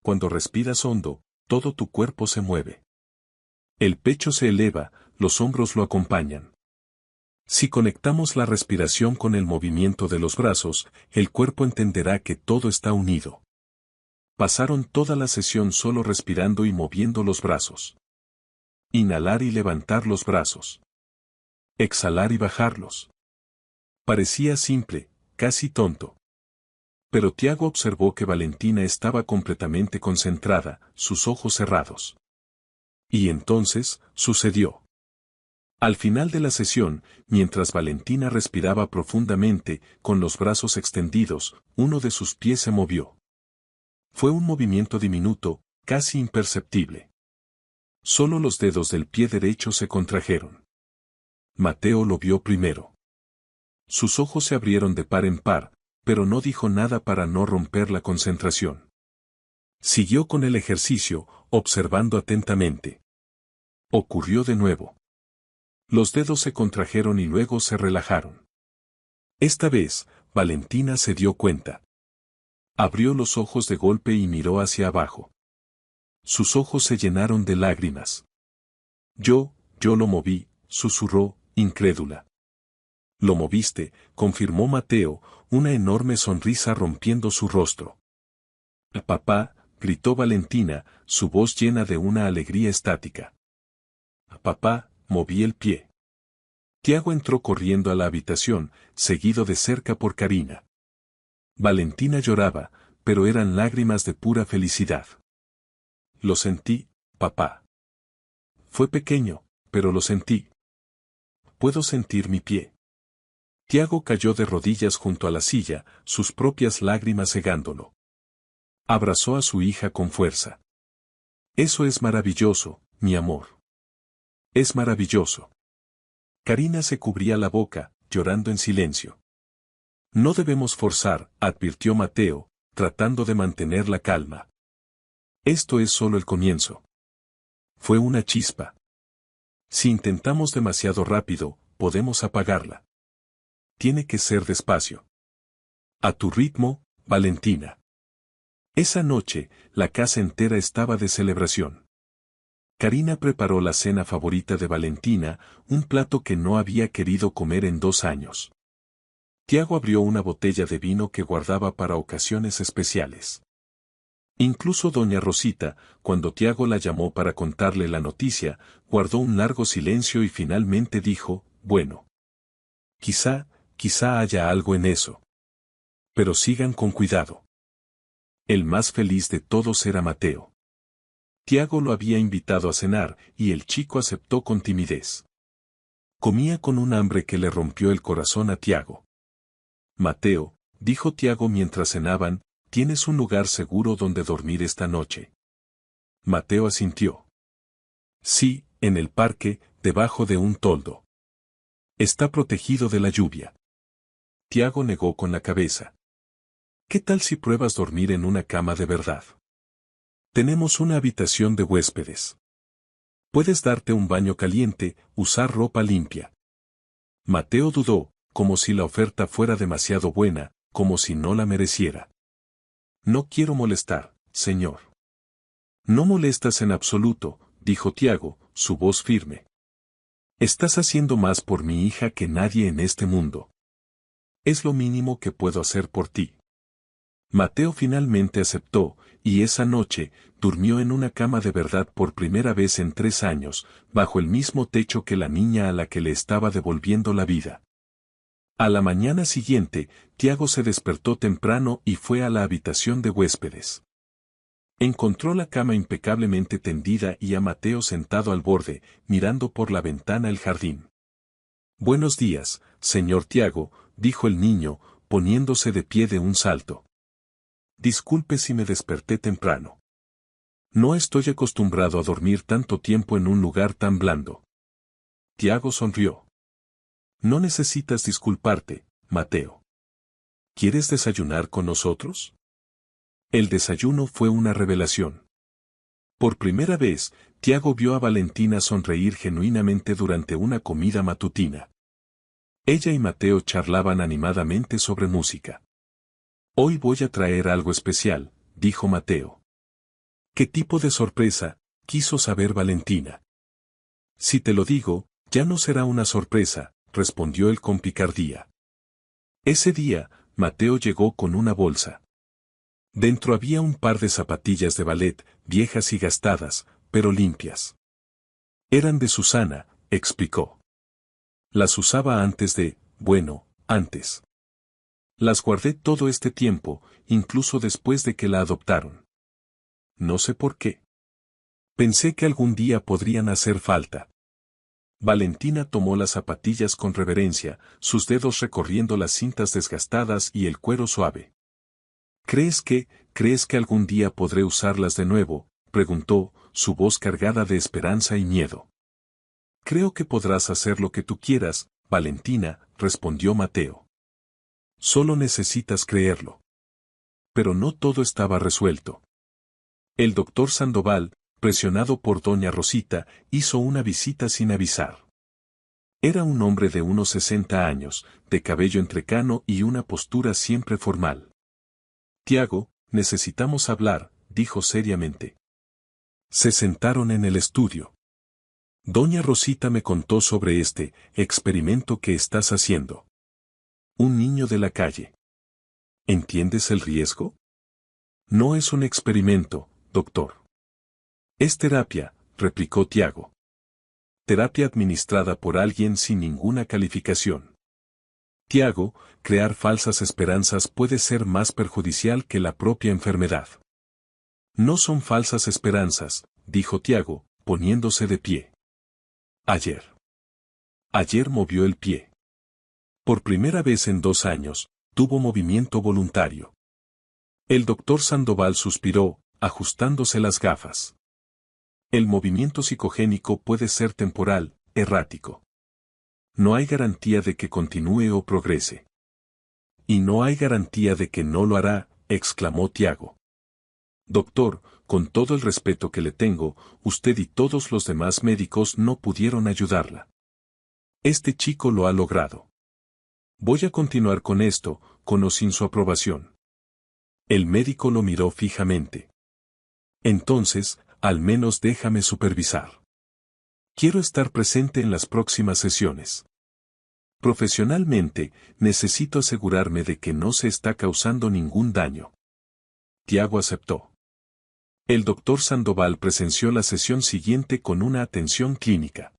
Cuando respiras hondo, todo tu cuerpo se mueve. El pecho se eleva, los hombros lo acompañan. Si conectamos la respiración con el movimiento de los brazos, el cuerpo entenderá que todo está unido. Pasaron toda la sesión solo respirando y moviendo los brazos. Inhalar y levantar los brazos. Exhalar y bajarlos. Parecía simple, casi tonto. Pero Tiago observó que Valentina estaba completamente concentrada, sus ojos cerrados. Y entonces, sucedió. Al final de la sesión, mientras Valentina respiraba profundamente, con los brazos extendidos, uno de sus pies se movió. Fue un movimiento diminuto, casi imperceptible. Solo los dedos del pie derecho se contrajeron. Mateo lo vio primero. Sus ojos se abrieron de par en par, pero no dijo nada para no romper la concentración. Siguió con el ejercicio, observando atentamente. Ocurrió de nuevo. Los dedos se contrajeron y luego se relajaron. Esta vez, Valentina se dio cuenta. Abrió los ojos de golpe y miró hacia abajo. Sus ojos se llenaron de lágrimas. Yo lo moví, susurró, incrédula. Lo moviste, confirmó Mateo, una enorme sonrisa rompiendo su rostro. Papá, gritó Valentina, su voz llena de una alegría estática. Papá, moví el pie. Tiago entró corriendo a la habitación, seguido de cerca por Karina. Valentina lloraba, pero eran lágrimas de pura felicidad. Lo sentí, papá. Fue pequeño, pero lo sentí. Puedo sentir mi pie. Tiago cayó de rodillas junto a la silla, sus propias lágrimas cegándolo. Abrazó a su hija con fuerza. Eso es maravilloso, mi amor. Es maravilloso. Karina se cubría la boca, llorando en silencio. No debemos forzar, advirtió Mateo, tratando de mantener la calma. Esto es solo el comienzo. Fue una chispa. Si intentamos demasiado rápido, podemos apagarla. Tiene que ser despacio. A tu ritmo, Valentina. Esa noche, la casa entera estaba de celebración. Karina preparó la cena favorita de Valentina, un plato que no había querido comer en 2 años. Tiago abrió una botella de vino que guardaba para ocasiones especiales. Incluso doña Rosita, cuando Tiago la llamó para contarle la noticia, guardó un largo silencio y finalmente dijo, bueno. Quizá haya algo en eso. Pero sigan con cuidado. El más feliz de todos era Mateo. Tiago lo había invitado a cenar, y el chico aceptó con timidez. Comía con un hambre que le rompió el corazón a Tiago. Mateo, dijo Tiago mientras cenaban, ¿tienes un lugar seguro donde dormir esta noche? Mateo asintió. Sí, en el parque, debajo de un toldo. Está protegido de la lluvia. Tiago negó con la cabeza. ¿Qué tal si pruebas dormir en una cama de verdad? Tenemos una habitación de huéspedes. Puedes darte un baño caliente, usar ropa limpia. Mateo dudó, como si la oferta fuera demasiado buena, como si no la mereciera. No quiero molestar, señor. No molestas en absoluto, dijo Tiago, su voz firme. Estás haciendo más por mi hija que nadie en este mundo. Es lo mínimo que puedo hacer por ti. Mateo finalmente aceptó, y esa noche, durmió en una cama de verdad por primera vez en 3 años, bajo el mismo techo que la niña a la que le estaba devolviendo la vida. A la mañana siguiente, Tiago se despertó temprano y fue a la habitación de huéspedes. Encontró la cama impecablemente tendida y a Mateo sentado al borde, mirando por la ventana el jardín. Buenos días, señor Tiago, dijo el niño, poniéndose de pie de un salto. Disculpe si me desperté temprano. No estoy acostumbrado a dormir tanto tiempo en un lugar tan blando. Tiago sonrió. No necesitas disculparte, Mateo. ¿Quieres desayunar con nosotros? El desayuno fue una revelación. Por primera vez, Tiago vio a Valentina sonreír genuinamente durante una comida matutina. Ella y Mateo charlaban animadamente sobre música. Hoy voy a traer algo especial, dijo Mateo. ¿Qué tipo de sorpresa?, quiso saber Valentina. Si te lo digo, ya no será una sorpresa, respondió él con picardía. Ese día, Mateo llegó con una bolsa. Dentro había un par de zapatillas de ballet, viejas y gastadas, pero limpias. Eran de Susana, explicó. Las usaba antes. Las guardé todo este tiempo, incluso después de que la adoptaron. No sé por qué. Pensé que algún día podrían hacer falta. Valentina tomó las zapatillas con reverencia, sus dedos recorriendo las cintas desgastadas y el cuero suave. ¿Crees que algún día podré usarlas de nuevo?, preguntó, su voz cargada de esperanza y miedo. Creo que podrás hacer lo que tú quieras, Valentina, respondió Mateo. Solo necesitas creerlo. Pero no todo estaba resuelto. El doctor Sandoval, presionado por doña Rosita, hizo una visita sin avisar. Era un hombre de unos 60 años, de cabello entrecano y una postura siempre formal. Tiago, necesitamos hablar, dijo seriamente. Se sentaron en el estudio. Doña Rosita me contó sobre este experimento que estás haciendo. Un niño de la calle. ¿Entiendes el riesgo? No es un experimento, doctor. Es terapia, replicó Tiago. Terapia administrada por alguien sin ninguna calificación. Tiago, crear falsas esperanzas puede ser más perjudicial que la propia enfermedad. No son falsas esperanzas, dijo Tiago, poniéndose de pie. Ayer movió el pie. Por primera vez en 2 años, tuvo movimiento voluntario. El doctor Sandoval suspiró, ajustándose las gafas. El movimiento psicogénico puede ser temporal, errático. No hay garantía de que continúe o progrese. Y no hay garantía de que no lo hará, exclamó Tiago. Doctor, con todo el respeto que le tengo, usted y todos los demás médicos no pudieron ayudarla. Este chico lo ha logrado. Voy a continuar con esto, con o sin su aprobación. El médico lo miró fijamente. Entonces, al menos déjame supervisar. Quiero estar presente en las próximas sesiones. Profesionalmente, necesito asegurarme de que no se está causando ningún daño. Tiago aceptó. El doctor Sandoval presenció la sesión siguiente con una atención clínica.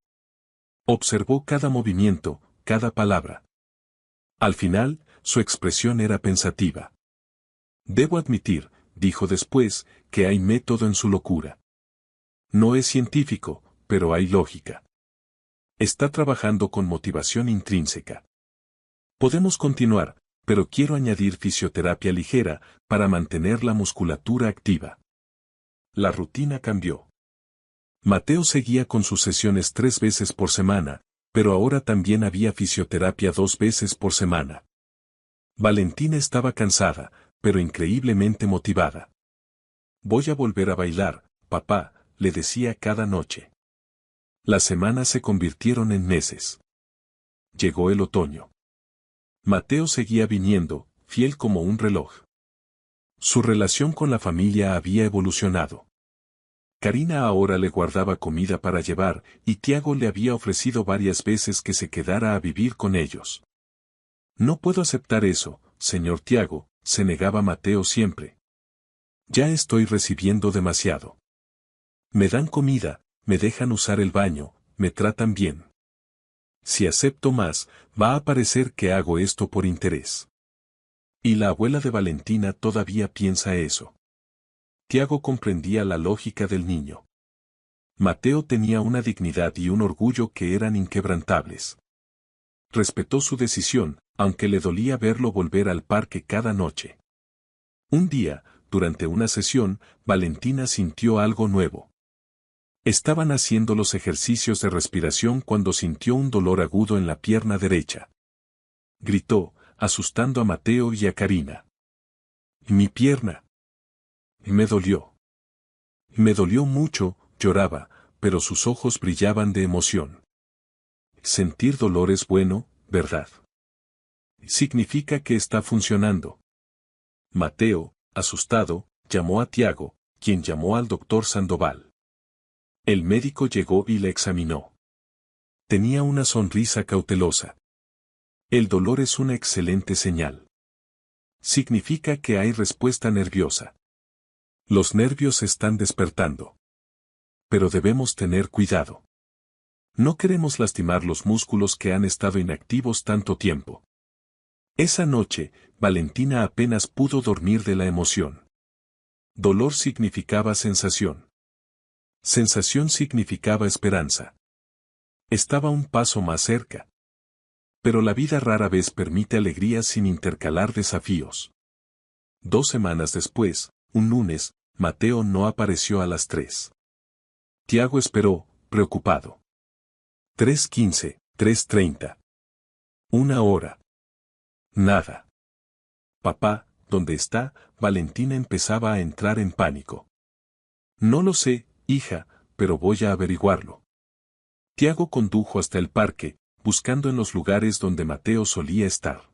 Observó cada movimiento, cada palabra. Al final, su expresión era pensativa. Debo admitir, dijo después, que hay método en su locura. No es científico, pero hay lógica. Está trabajando con motivación intrínseca. Podemos continuar, pero quiero añadir fisioterapia ligera, para mantener la musculatura activa. La rutina cambió. Mateo seguía con sus sesiones 3 veces por semana, pero ahora también había fisioterapia 2 veces por semana. Valentina estaba cansada, pero increíblemente motivada. Voy a volver a bailar, papá, le decía cada noche. Las semanas se convirtieron en meses. Llegó el otoño. Mateo seguía viniendo, fiel como un reloj. Su relación con la familia había evolucionado. Karina ahora le guardaba comida para llevar, y Tiago le había ofrecido varias veces que se quedara a vivir con ellos. No puedo aceptar eso, señor Tiago, se negaba Mateo siempre. Ya estoy recibiendo demasiado. Me dan comida, me dejan usar el baño, me tratan bien. Si acepto más, va a parecer que hago esto por interés. Y la abuela de Valentina todavía piensa eso. Tiago comprendía la lógica del niño. Mateo tenía una dignidad y un orgullo que eran inquebrantables. Respetó su decisión, aunque le dolía verlo volver al parque cada noche. Un día, durante una sesión, Valentina sintió algo nuevo. Estaban haciendo los ejercicios de respiración cuando sintió un dolor agudo en la pierna derecha. Gritó, asustando a Mateo y a Karina. «¡Mi pierna!». Me dolió. Me dolió mucho, lloraba, pero sus ojos brillaban de emoción. Sentir dolor es bueno, ¿verdad? Significa que está funcionando. Mateo, asustado, llamó a Tiago, quien llamó al doctor Sandoval. El médico llegó y le examinó. Tenía una sonrisa cautelosa. El dolor es una excelente señal. Significa que hay respuesta nerviosa. Los nervios están despertando. Pero debemos tener cuidado. No queremos lastimar los músculos que han estado inactivos tanto tiempo. Esa noche, Valentina apenas pudo dormir de la emoción. Dolor significaba sensación. Sensación significaba esperanza. Estaba un paso más cerca. Pero la vida rara vez permite alegrías sin intercalar desafíos. 2 semanas después, un lunes, Mateo no apareció a las 3. Tiago esperó, preocupado. 3:15, 3:30. 1 hora. Nada. Papá, ¿dónde está? Valentina empezaba a entrar en pánico. No lo sé, hija, pero voy a averiguarlo. Tiago condujo hasta el parque, buscando en los lugares donde Mateo solía estar.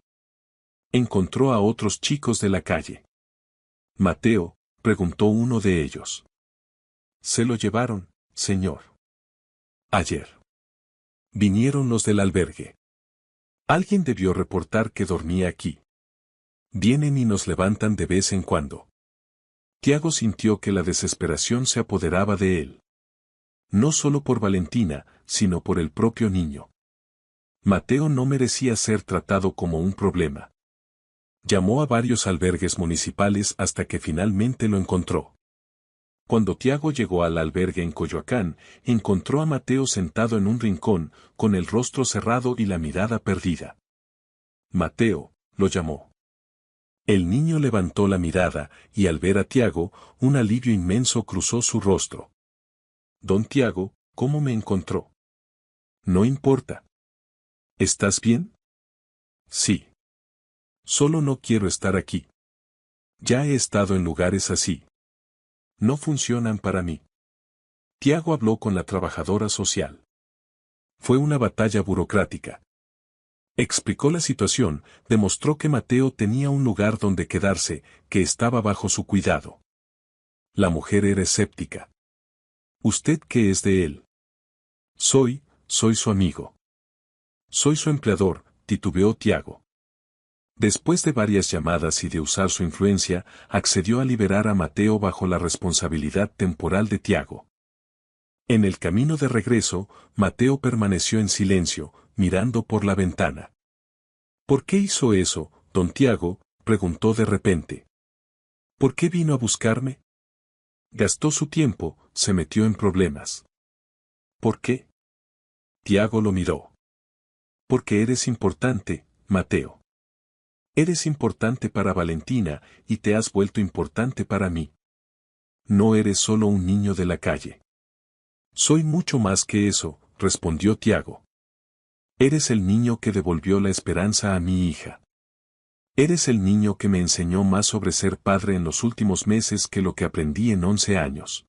Encontró a otros chicos de la calle. Mateo, preguntó uno de ellos. Se lo llevaron, señor. Ayer. Vinieron los del albergue. Alguien debió reportar que dormía aquí. Vienen y nos levantan de vez en cuando. Tiago sintió que la desesperación se apoderaba de él. No solo por Valentina, sino por el propio niño. Mateo no merecía ser tratado como un problema. Llamó a varios albergues municipales hasta que finalmente lo encontró. Cuando Tiago llegó al albergue en Coyoacán, encontró a Mateo sentado en un rincón, con el rostro cerrado y la mirada perdida. Mateo, lo llamó. El niño levantó la mirada, y al ver a Tiago, un alivio inmenso cruzó su rostro. Don Tiago, ¿cómo me encontró? No importa. ¿Estás bien? Sí. Solo no quiero estar aquí. Ya he estado en lugares así. No funcionan para mí. Tiago habló con la trabajadora social. Fue una batalla burocrática. Explicó la situación, demostró que Mateo tenía un lugar donde quedarse, que estaba bajo su cuidado. La mujer era escéptica. ¿Usted qué es de él? Soy su amigo. Soy su empleador, titubeó Tiago. Después de varias llamadas y de usar su influencia, accedió a liberar a Mateo bajo la responsabilidad temporal de Tiago. En el camino de regreso, Mateo permaneció en silencio, mirando por la ventana. ¿Por qué hizo eso, don Tiago?, preguntó de repente. ¿Por qué vino a buscarme? Gastó su tiempo, se metió en problemas. ¿Por qué? Tiago lo miró. Porque eres importante, Mateo. Eres importante para Valentina, y te has vuelto importante para mí. No eres solo un niño de la calle. Soy mucho más que eso, respondió Tiago. Eres el niño que devolvió la esperanza a mi hija. Eres el niño que me enseñó más sobre ser padre en los últimos meses que lo que aprendí en 11 años.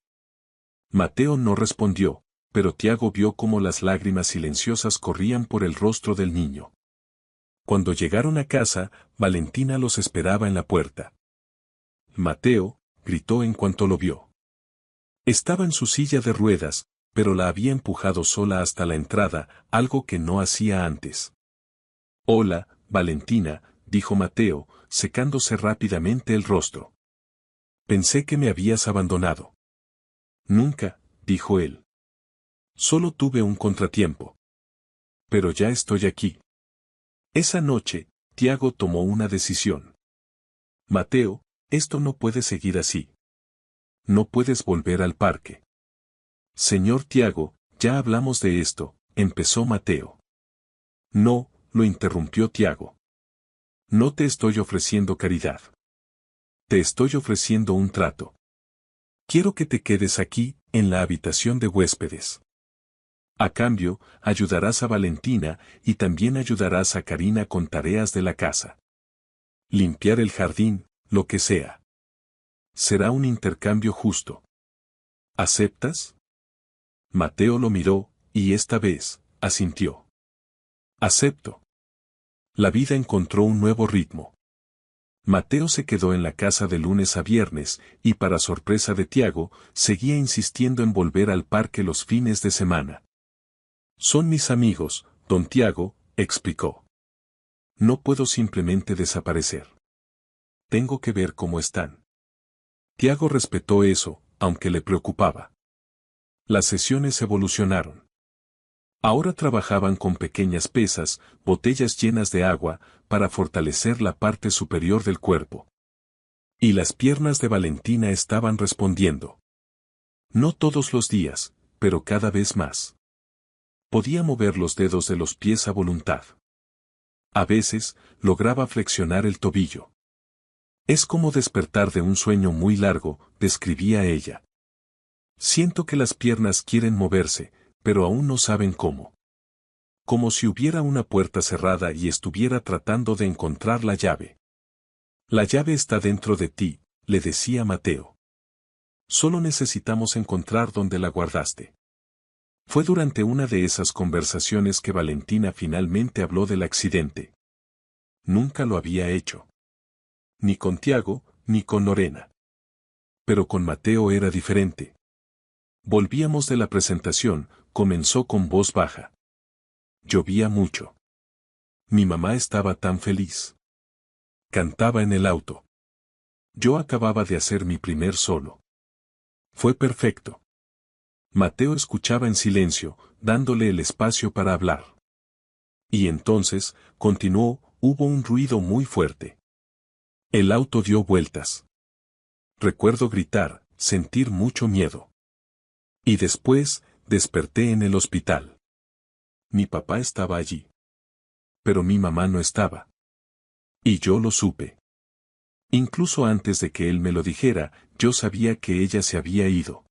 Mateo no respondió, pero Tiago vio cómo las lágrimas silenciosas corrían por el rostro del niño. Cuando llegaron a casa, Valentina los esperaba en la puerta. Mateo, gritó en cuanto lo vio. Estaba en su silla de ruedas, pero la había empujado sola hasta la entrada, algo que no hacía antes. Hola, Valentina, dijo Mateo, secándose rápidamente el rostro. Pensé que me habías abandonado. Nunca, dijo él. Solo tuve un contratiempo. Pero ya estoy aquí. Esa noche, Tiago tomó una decisión. Mateo, esto no puede seguir así. No puedes volver al parque. Señor Tiago, ya hablamos de esto, empezó Mateo. No, lo interrumpió Tiago. No te estoy ofreciendo caridad. Te estoy ofreciendo un trato. Quiero que te quedes aquí, en la habitación de huéspedes. A cambio, ayudarás a Valentina y también ayudarás a Karina con tareas de la casa. Limpiar el jardín, lo que sea. Será un intercambio justo. ¿Aceptas? Mateo lo miró, y esta vez, asintió. Acepto. La vida encontró un nuevo ritmo. Mateo se quedó en la casa de lunes a viernes, y para sorpresa de Tiago, seguía insistiendo en volver al parque los fines de semana. Son mis amigos, don Tiago, explicó. No puedo simplemente desaparecer. Tengo que ver cómo están. Tiago respetó eso, aunque le preocupaba. Las sesiones evolucionaron. Ahora trabajaban con pequeñas pesas, botellas llenas de agua, para fortalecer la parte superior del cuerpo. Y las piernas de Valentina estaban respondiendo. No todos los días, pero cada vez más. Podía mover los dedos de los pies a voluntad. A veces, lograba flexionar el tobillo. Es como despertar de un sueño muy largo, describía ella. Siento que las piernas quieren moverse, pero aún no saben cómo. Como si hubiera una puerta cerrada y estuviera tratando de encontrar la llave. La llave está dentro de ti, le decía Mateo. Solo necesitamos encontrar dónde la guardaste. Fue durante una de esas conversaciones que Valentina finalmente habló del accidente. Nunca lo había hecho. Ni con Tiago, ni con Lorena. Pero con Mateo era diferente. Volvíamos de la presentación, comenzó con voz baja. Llovía mucho. Mi mamá estaba tan feliz. Cantaba en el auto. Yo acababa de hacer mi primer solo. Fue perfecto. Mateo escuchaba en silencio, dándole el espacio para hablar. Y entonces, continuó, hubo un ruido muy fuerte. El auto dio vueltas. Recuerdo gritar, sentir mucho miedo. Y después, desperté en el hospital. Mi papá estaba allí. Pero mi mamá no estaba. Y yo lo supe. Incluso antes de que él me lo dijera, yo sabía que ella se había ido.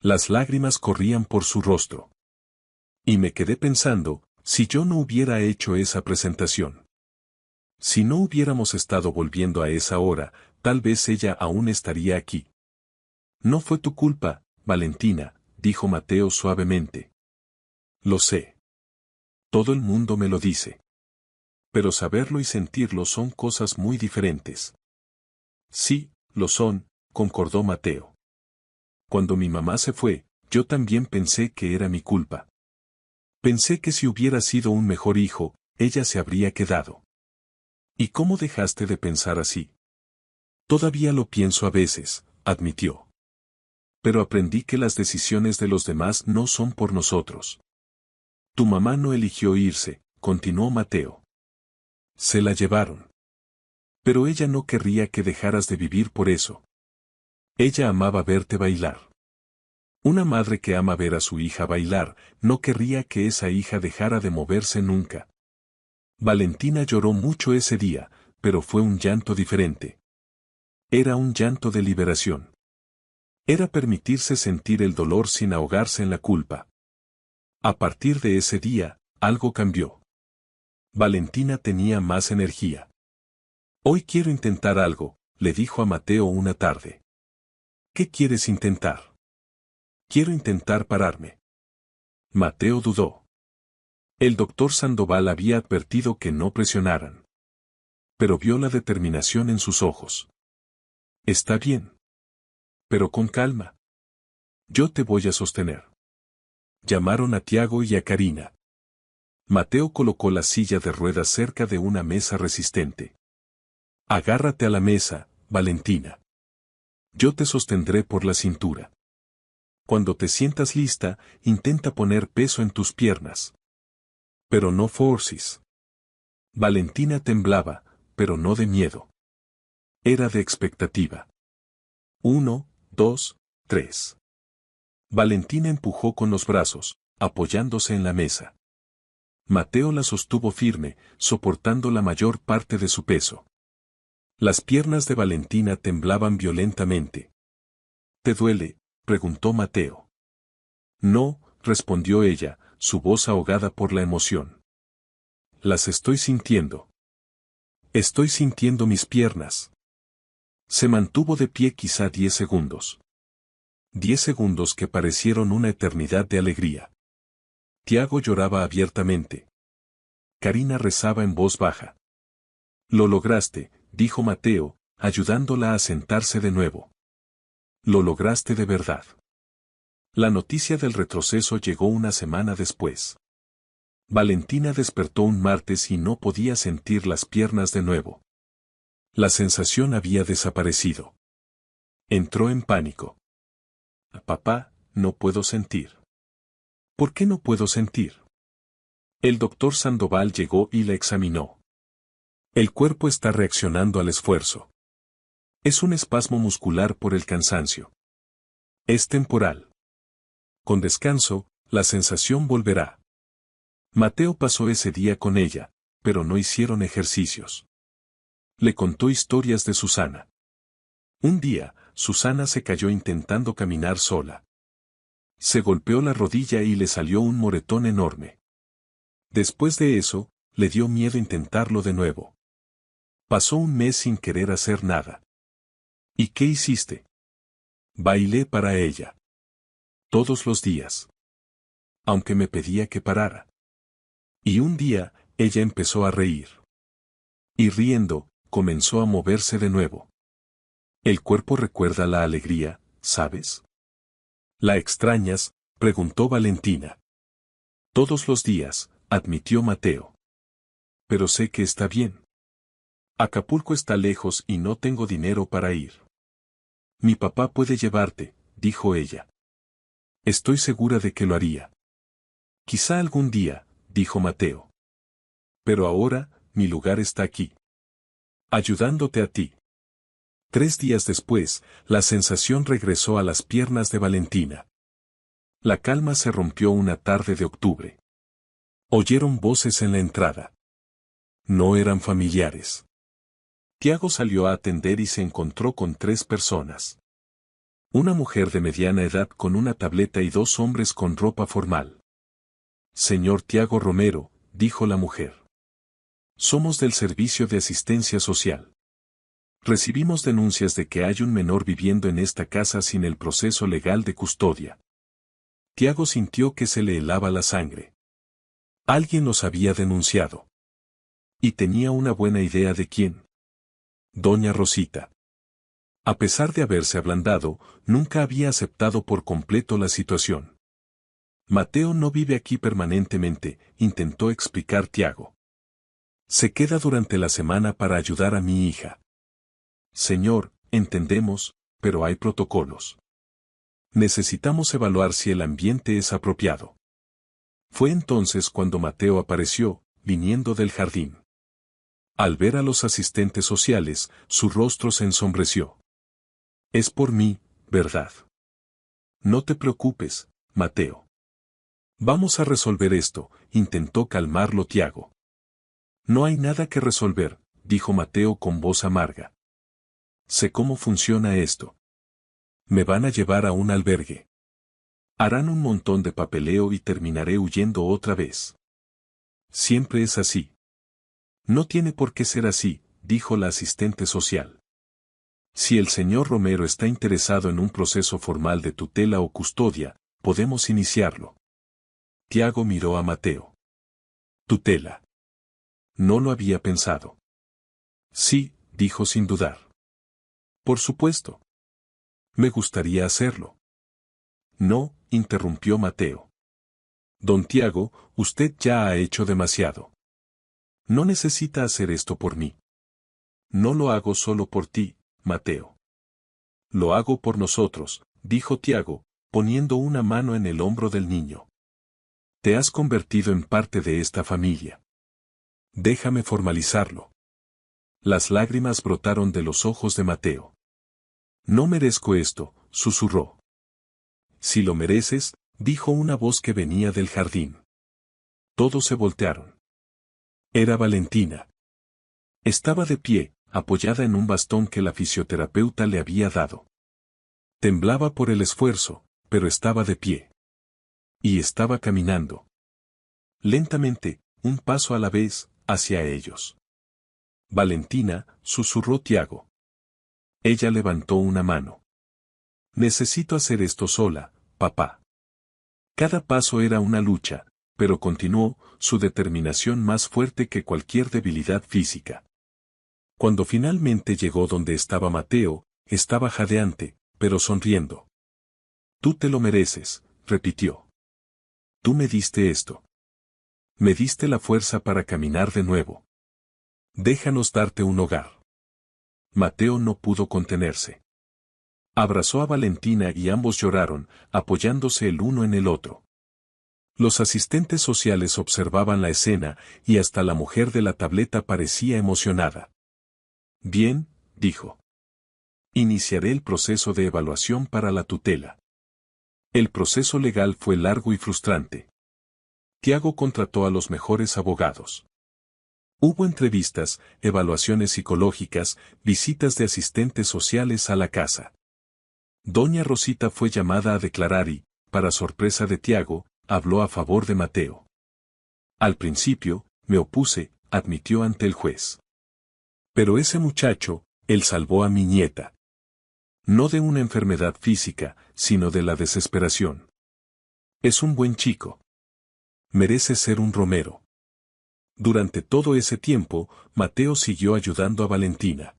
Las lágrimas corrían por su rostro. Y me quedé pensando, si yo no hubiera hecho esa presentación. Si no hubiéramos estado volviendo a esa hora, tal vez ella aún estaría aquí. No fue tu culpa, Valentina, dijo Mateo suavemente. Lo sé. Todo el mundo me lo dice. Pero saberlo y sentirlo son cosas muy diferentes. Sí, lo son, concordó Mateo. Cuando mi mamá se fue, yo también pensé que era mi culpa. Pensé que si hubiera sido un mejor hijo, ella se habría quedado. ¿Y cómo dejaste de pensar así? Todavía lo pienso a veces, admitió. Pero aprendí que las decisiones de los demás no son por nosotros. Tu mamá no eligió irse, continuó Mateo. Se la llevaron. Pero ella no querría que dejaras de vivir por eso. Ella amaba verte bailar. Una madre que ama ver a su hija bailar, no querría que esa hija dejara de moverse nunca. Valentina lloró mucho ese día, pero fue un llanto diferente. Era un llanto de liberación. Era permitirse sentir el dolor sin ahogarse en la culpa. A partir de ese día, algo cambió. Valentina tenía más energía. Hoy quiero intentar algo, le dijo a Mateo una tarde. ¿Qué quieres intentar? Quiero intentar pararme. Mateo dudó. El doctor Sandoval había advertido que no presionaran. Pero vio la determinación en sus ojos. Está bien. Pero con calma. Yo te voy a sostener. Llamaron a Tiago y a Karina. Mateo colocó la silla de ruedas cerca de una mesa resistente. Agárrate a la mesa, Valentina. Yo te sostendré por la cintura. Cuando te sientas lista, intenta poner peso en tus piernas. Pero no forces. Valentina temblaba, pero no de miedo. Era de expectativa. 1, 2, 3. Valentina empujó con los brazos, apoyándose en la mesa. Mateo la sostuvo firme, soportando la mayor parte de su peso. Las piernas de Valentina temblaban violentamente. ¿Te duele?, preguntó Mateo. No, respondió ella, su voz ahogada por la emoción. Las estoy sintiendo. Estoy sintiendo mis piernas. Se mantuvo de pie quizá 10 segundos. 10 segundos que parecieron una eternidad de alegría. Tiago lloraba abiertamente. Karina rezaba en voz baja. Lo lograste, dijo Mateo, ayudándola a sentarse de nuevo. Lo lograste de verdad. La noticia del retroceso llegó una semana después. Valentina despertó un martes y no podía sentir las piernas de nuevo. La sensación había desaparecido. Entró en pánico. Papá, no puedo sentir. ¿Por qué no puedo sentir? El doctor Sandoval llegó y la examinó. El cuerpo está reaccionando al esfuerzo. Es un espasmo muscular por el cansancio. Es temporal. Con descanso, la sensación volverá. Mateo pasó ese día con ella, pero no hicieron ejercicios. Le contó historias de Susana. Un día, Susana se cayó intentando caminar sola. Se golpeó la rodilla y le salió un moretón enorme. Después de eso, le dio miedo intentarlo de nuevo. Pasó un mes sin querer hacer nada. ¿Y qué hiciste? Bailé para ella. Todos los días. Aunque me pedía que parara. Y un día, ella empezó a reír. Y riendo, comenzó a moverse de nuevo. El cuerpo recuerda la alegría, ¿sabes? ¿La extrañas?, preguntó Valentina. Todos los días, admitió Mateo. Pero sé que está bien. Acapulco está lejos y no tengo dinero para ir. Mi papá puede llevarte, dijo ella. Estoy segura de que lo haría. Quizá algún día, dijo Mateo. Pero ahora, mi lugar está aquí. Ayudándote a ti. 3 días después, la sensación regresó a las piernas de Valentina. La calma se rompió una tarde de octubre. Oyeron voces en la entrada. No eran familiares. Tiago salió a atender y se encontró con 3 personas. Una mujer de mediana edad con una tableta y 2 hombres con ropa formal. Señor Tiago Romero, dijo la mujer. Somos del Servicio de Asistencia Social. Recibimos denuncias de que hay un menor viviendo en esta casa sin el proceso legal de custodia. Tiago sintió que se le helaba la sangre. Alguien los había denunciado. Y tenía una buena idea de quién. Doña Rosita. A pesar de haberse ablandado, nunca había aceptado por completo la situación. Mateo no vive aquí permanentemente, intentó explicar Tiago. Se queda durante la semana para ayudar a mi hija. Señor, entendemos, pero hay protocolos. Necesitamos evaluar si el ambiente es apropiado. Fue entonces cuando Mateo apareció, viniendo del jardín. Al ver a los asistentes sociales, su rostro se ensombreció. Es por mí, ¿verdad? No te preocupes, Mateo. Vamos a resolver esto, intentó calmarlo Tiago. No hay nada que resolver, dijo Mateo con voz amarga. Sé cómo funciona esto. Me van a llevar a un albergue. Harán un montón de papeleo y terminaré huyendo otra vez. Siempre es así. No tiene por qué ser así, dijo la asistente social. Si el señor Romero está interesado en un proceso formal de tutela o custodia, podemos iniciarlo. Tiago miró a Mateo. Tutela. No lo había pensado. Sí, dijo sin dudar. Por supuesto. Me gustaría hacerlo. No, interrumpió Mateo. Don Tiago, usted ya ha hecho demasiado. No necesita hacer esto por mí. No lo hago solo por ti, Mateo. Lo hago por nosotros, dijo Tiago, poniendo una mano en el hombro del niño. Te has convertido en parte de esta familia. Déjame formalizarlo. Las lágrimas brotaron de los ojos de Mateo. No merezco esto, susurró. Si lo mereces, dijo una voz que venía del jardín. Todos se voltearon. Era Valentina. Estaba de pie, apoyada en un bastón que la fisioterapeuta le había dado. Temblaba por el esfuerzo, pero estaba de pie. Y estaba caminando. Lentamente, un paso a la vez, hacia ellos. Valentina, susurró Tiago. Ella levantó una mano. Necesito hacer esto sola, papá. Cada paso era una lucha, pero continuó, su determinación más fuerte que cualquier debilidad física. Cuando finalmente llegó donde estaba Mateo, estaba jadeante, pero sonriendo. Tú te lo mereces, repitió. Tú me diste esto. Me diste la fuerza para caminar de nuevo. Déjanos darte un hogar. Mateo no pudo contenerse. Abrazó a Valentina y ambos lloraron, apoyándose el uno en el otro. Los asistentes sociales observaban la escena y hasta la mujer de la tableta parecía emocionada. Bien, dijo. Iniciaré el proceso de evaluación para la tutela. El proceso legal fue largo y frustrante. Tiago contrató a los mejores abogados. Hubo entrevistas, evaluaciones psicológicas, visitas de asistentes sociales a la casa. Doña Rosita fue llamada a declarar y, para sorpresa de Tiago, habló a favor de Mateo. Al principio, me opuse, admitió ante el juez. Pero ese muchacho, él salvó a mi nieta. No de una enfermedad física, sino de la desesperación. Es un buen chico. Merece ser un Romero. Durante todo ese tiempo, Mateo siguió ayudando a Valentina.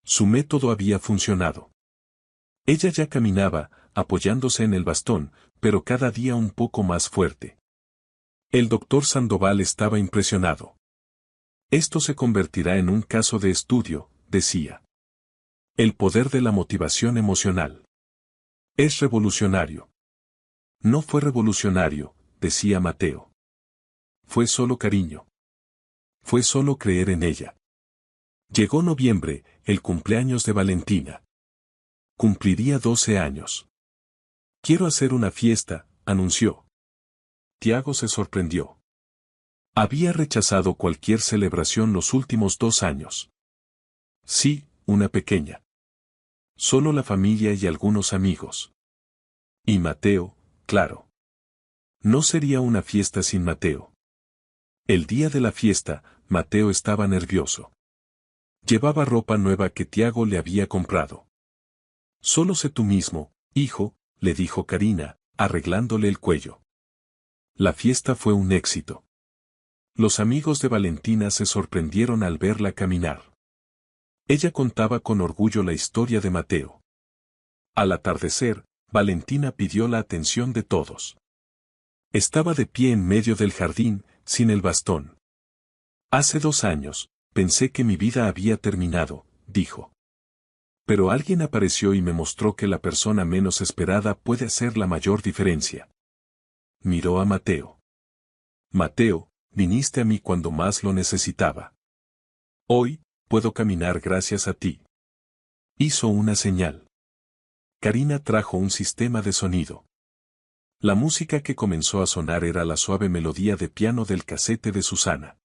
Su método había funcionado. Ella ya caminaba, apoyándose en el bastón, pero cada día un poco más fuerte. El doctor Sandoval estaba impresionado. Esto se convertirá en un caso de estudio, decía. El poder de la motivación emocional. Es revolucionario. No fue revolucionario, decía Mateo. Fue solo cariño. Fue solo creer en ella. Llegó noviembre, el cumpleaños de Valentina. Cumpliría 12 años. Quiero hacer una fiesta, anunció. Tiago se sorprendió. Había rechazado cualquier celebración los últimos 2 años. Sí, una pequeña. Solo la familia y algunos amigos. Y Mateo, claro. No sería una fiesta sin Mateo. El día de la fiesta, Mateo estaba nervioso. Llevaba ropa nueva que Tiago le había comprado. Solo sé tú mismo, hijo, le dijo Karina, arreglándole el cuello. La fiesta fue un éxito. Los amigos de Valentina se sorprendieron al verla caminar. Ella contaba con orgullo la historia de Mateo. Al atardecer, Valentina pidió la atención de todos. Estaba de pie en medio del jardín, sin el bastón. Hace 2 años, pensé que mi vida había terminado, dijo. Pero alguien apareció y me mostró que la persona menos esperada puede hacer la mayor diferencia. Miró a Mateo. Mateo, viniste a mí cuando más lo necesitaba. Hoy, puedo caminar gracias a ti. Hizo una señal. Karina trajo un sistema de sonido. La música que comenzó a sonar era la suave melodía de piano del casete de Susana.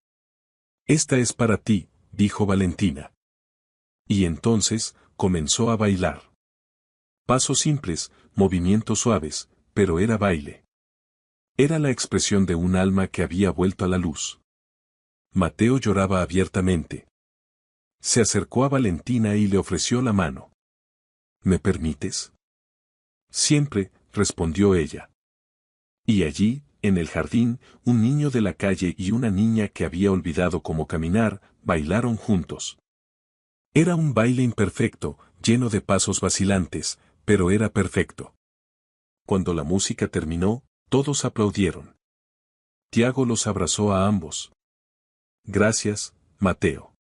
Esta es para ti, dijo Valentina. Y entonces, comenzó a bailar. Pasos simples, movimientos suaves, pero era baile. Era la expresión de un alma que había vuelto a la luz. Mateo lloraba abiertamente. Se acercó a Valentina y le ofreció la mano. ¿Me permites? Siempre, respondió ella. Y allí, en el jardín, un niño de la calle y una niña que había olvidado cómo caminar, bailaron juntos. Era un baile imperfecto, lleno de pasos vacilantes, pero era perfecto. Cuando la música terminó, todos aplaudieron. Tiago los abrazó a ambos. Gracias, Mateo.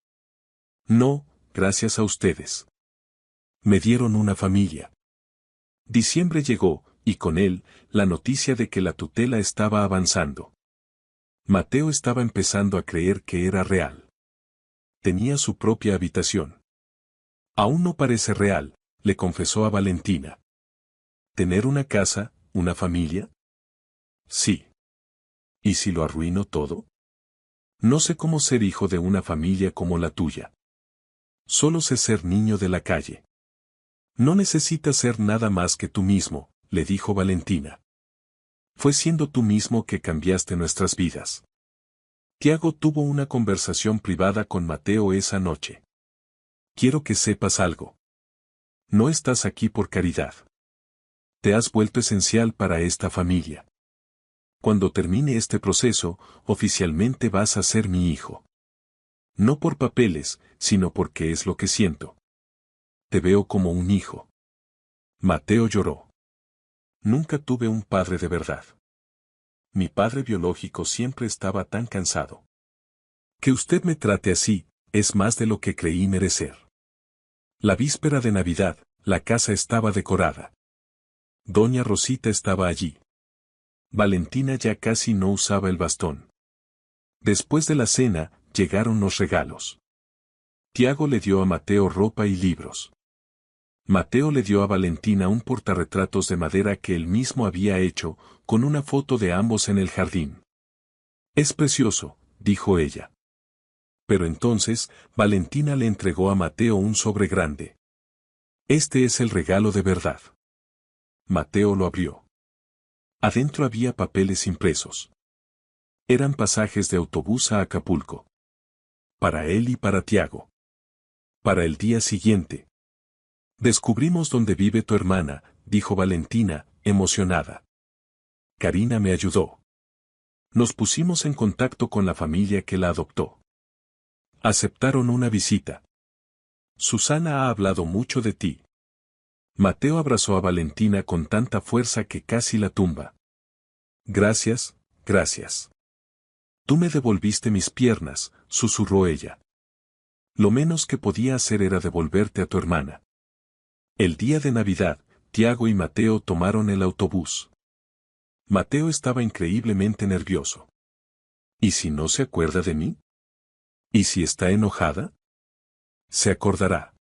No, gracias a ustedes. Me dieron una familia. Diciembre llegó, y con él, la noticia de que la tutela estaba avanzando. Mateo estaba empezando a creer que era real. Tenía su propia habitación. Aún no parece real, le confesó a Valentina. ¿Tener una casa, una familia? Sí. ¿Y si lo arruino todo? No sé cómo ser hijo de una familia como la tuya. Solo sé ser niño de la calle. No necesitas ser nada más que tú mismo, le dijo Valentina. Fue siendo tú mismo que cambiaste nuestras vidas. Tiago tuvo una conversación privada con Mateo esa noche. Quiero que sepas algo. No estás aquí por caridad. Te has vuelto esencial para esta familia. Cuando termine este proceso, oficialmente vas a ser mi hijo. No por papeles, sino porque es lo que siento. Te veo como un hijo. Mateo lloró. Nunca tuve un padre de verdad. Mi padre biológico siempre estaba tan cansado. Que usted me trate así, es más de lo que creí merecer. La víspera de Navidad, la casa estaba decorada. Doña Rosita estaba allí. Valentina ya casi no usaba el bastón. Después de la cena, llegaron los regalos. Tiago le dio a Mateo ropa y libros. Mateo le dio a Valentina un portarretratos de madera que él mismo había hecho, con una foto de ambos en el jardín. Es precioso, dijo ella. Pero entonces, Valentina le entregó a Mateo un sobre grande. Este es el regalo de verdad. Mateo lo abrió. Adentro había papeles impresos. Eran pasajes de autobús a Acapulco. Para él y para Tiago. Para el día siguiente. Descubrimos dónde vive tu hermana, dijo Valentina, emocionada. Karina me ayudó. Nos pusimos en contacto con la familia que la adoptó. Aceptaron una visita. Susana ha hablado mucho de ti. Mateo abrazó a Valentina con tanta fuerza que casi la tumba. Gracias, gracias. Tú me devolviste mis piernas, susurró ella. Lo menos que podía hacer era devolverte a tu hermana. El día de Navidad, Tiago y Mateo tomaron el autobús. Mateo estaba increíblemente nervioso. ¿Y si no se acuerda de mí? ¿Y si está enojada? Se acordará.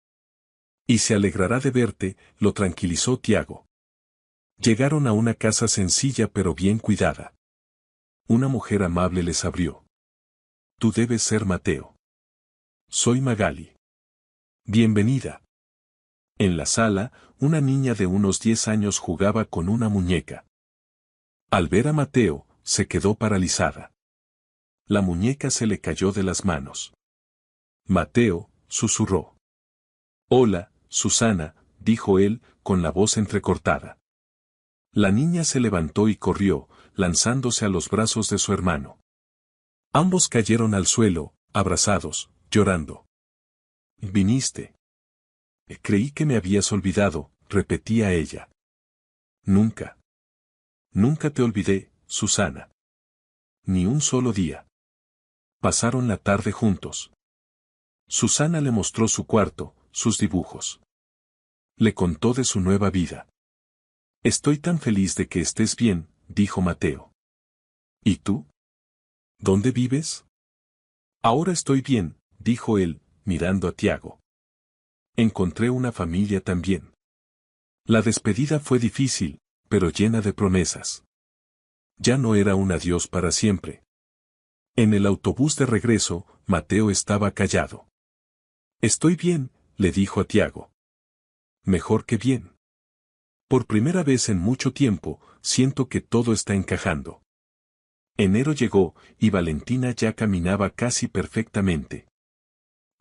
Y se alegrará de verte, lo tranquilizó Tiago. Llegaron a una casa sencilla pero bien cuidada. Una mujer amable les abrió. Tú debes ser Mateo. Soy Magali. Bienvenida. En la sala, una niña de unos 10 años jugaba con una muñeca. Al ver a Mateo, se quedó paralizada. La muñeca se le cayó de las manos. Mateo, susurró. Hola, Susana, dijo él, con la voz entrecortada. La niña se levantó y corrió, lanzándose a los brazos de su hermano. Ambos cayeron al suelo, abrazados, llorando. Viniste. Creí que me habías olvidado, repetía ella. Nunca. Nunca te olvidé, Susana. Ni un solo día. Pasaron la tarde juntos. Susana le mostró su cuarto, sus dibujos. Le contó de su nueva vida. Estoy tan feliz de que estés bien, dijo Mateo. ¿Y tú? ¿Dónde vives? Ahora estoy bien, dijo él, mirando a Tiago. Encontré una familia también. La despedida fue difícil, pero llena de promesas. Ya no era un adiós para siempre. En el autobús de regreso, Mateo estaba callado. Estoy bien, le dijo a Tiago. Mejor que bien. Por primera vez en mucho tiempo, siento que todo está encajando. Enero llegó, y Valentina ya caminaba casi perfectamente.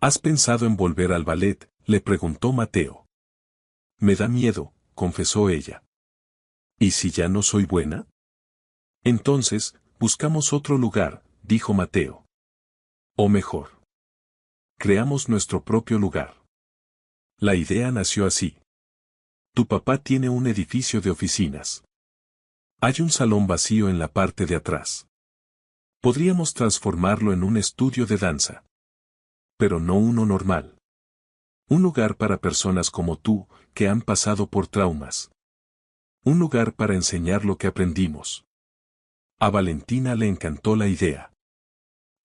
¿Has pensado en volver al ballet?, le preguntó Mateo. Me da miedo, confesó ella. ¿Y si ya no soy buena? Entonces, buscamos otro lugar, dijo Mateo. O mejor. Creamos nuestro propio lugar. La idea nació así. Tu papá tiene un edificio de oficinas. Hay un salón vacío en la parte de atrás. Podríamos transformarlo en un estudio de danza. Pero no uno normal. Un lugar para personas como tú, que han pasado por traumas. Un lugar para enseñar lo que aprendimos. A Valentina le encantó la idea.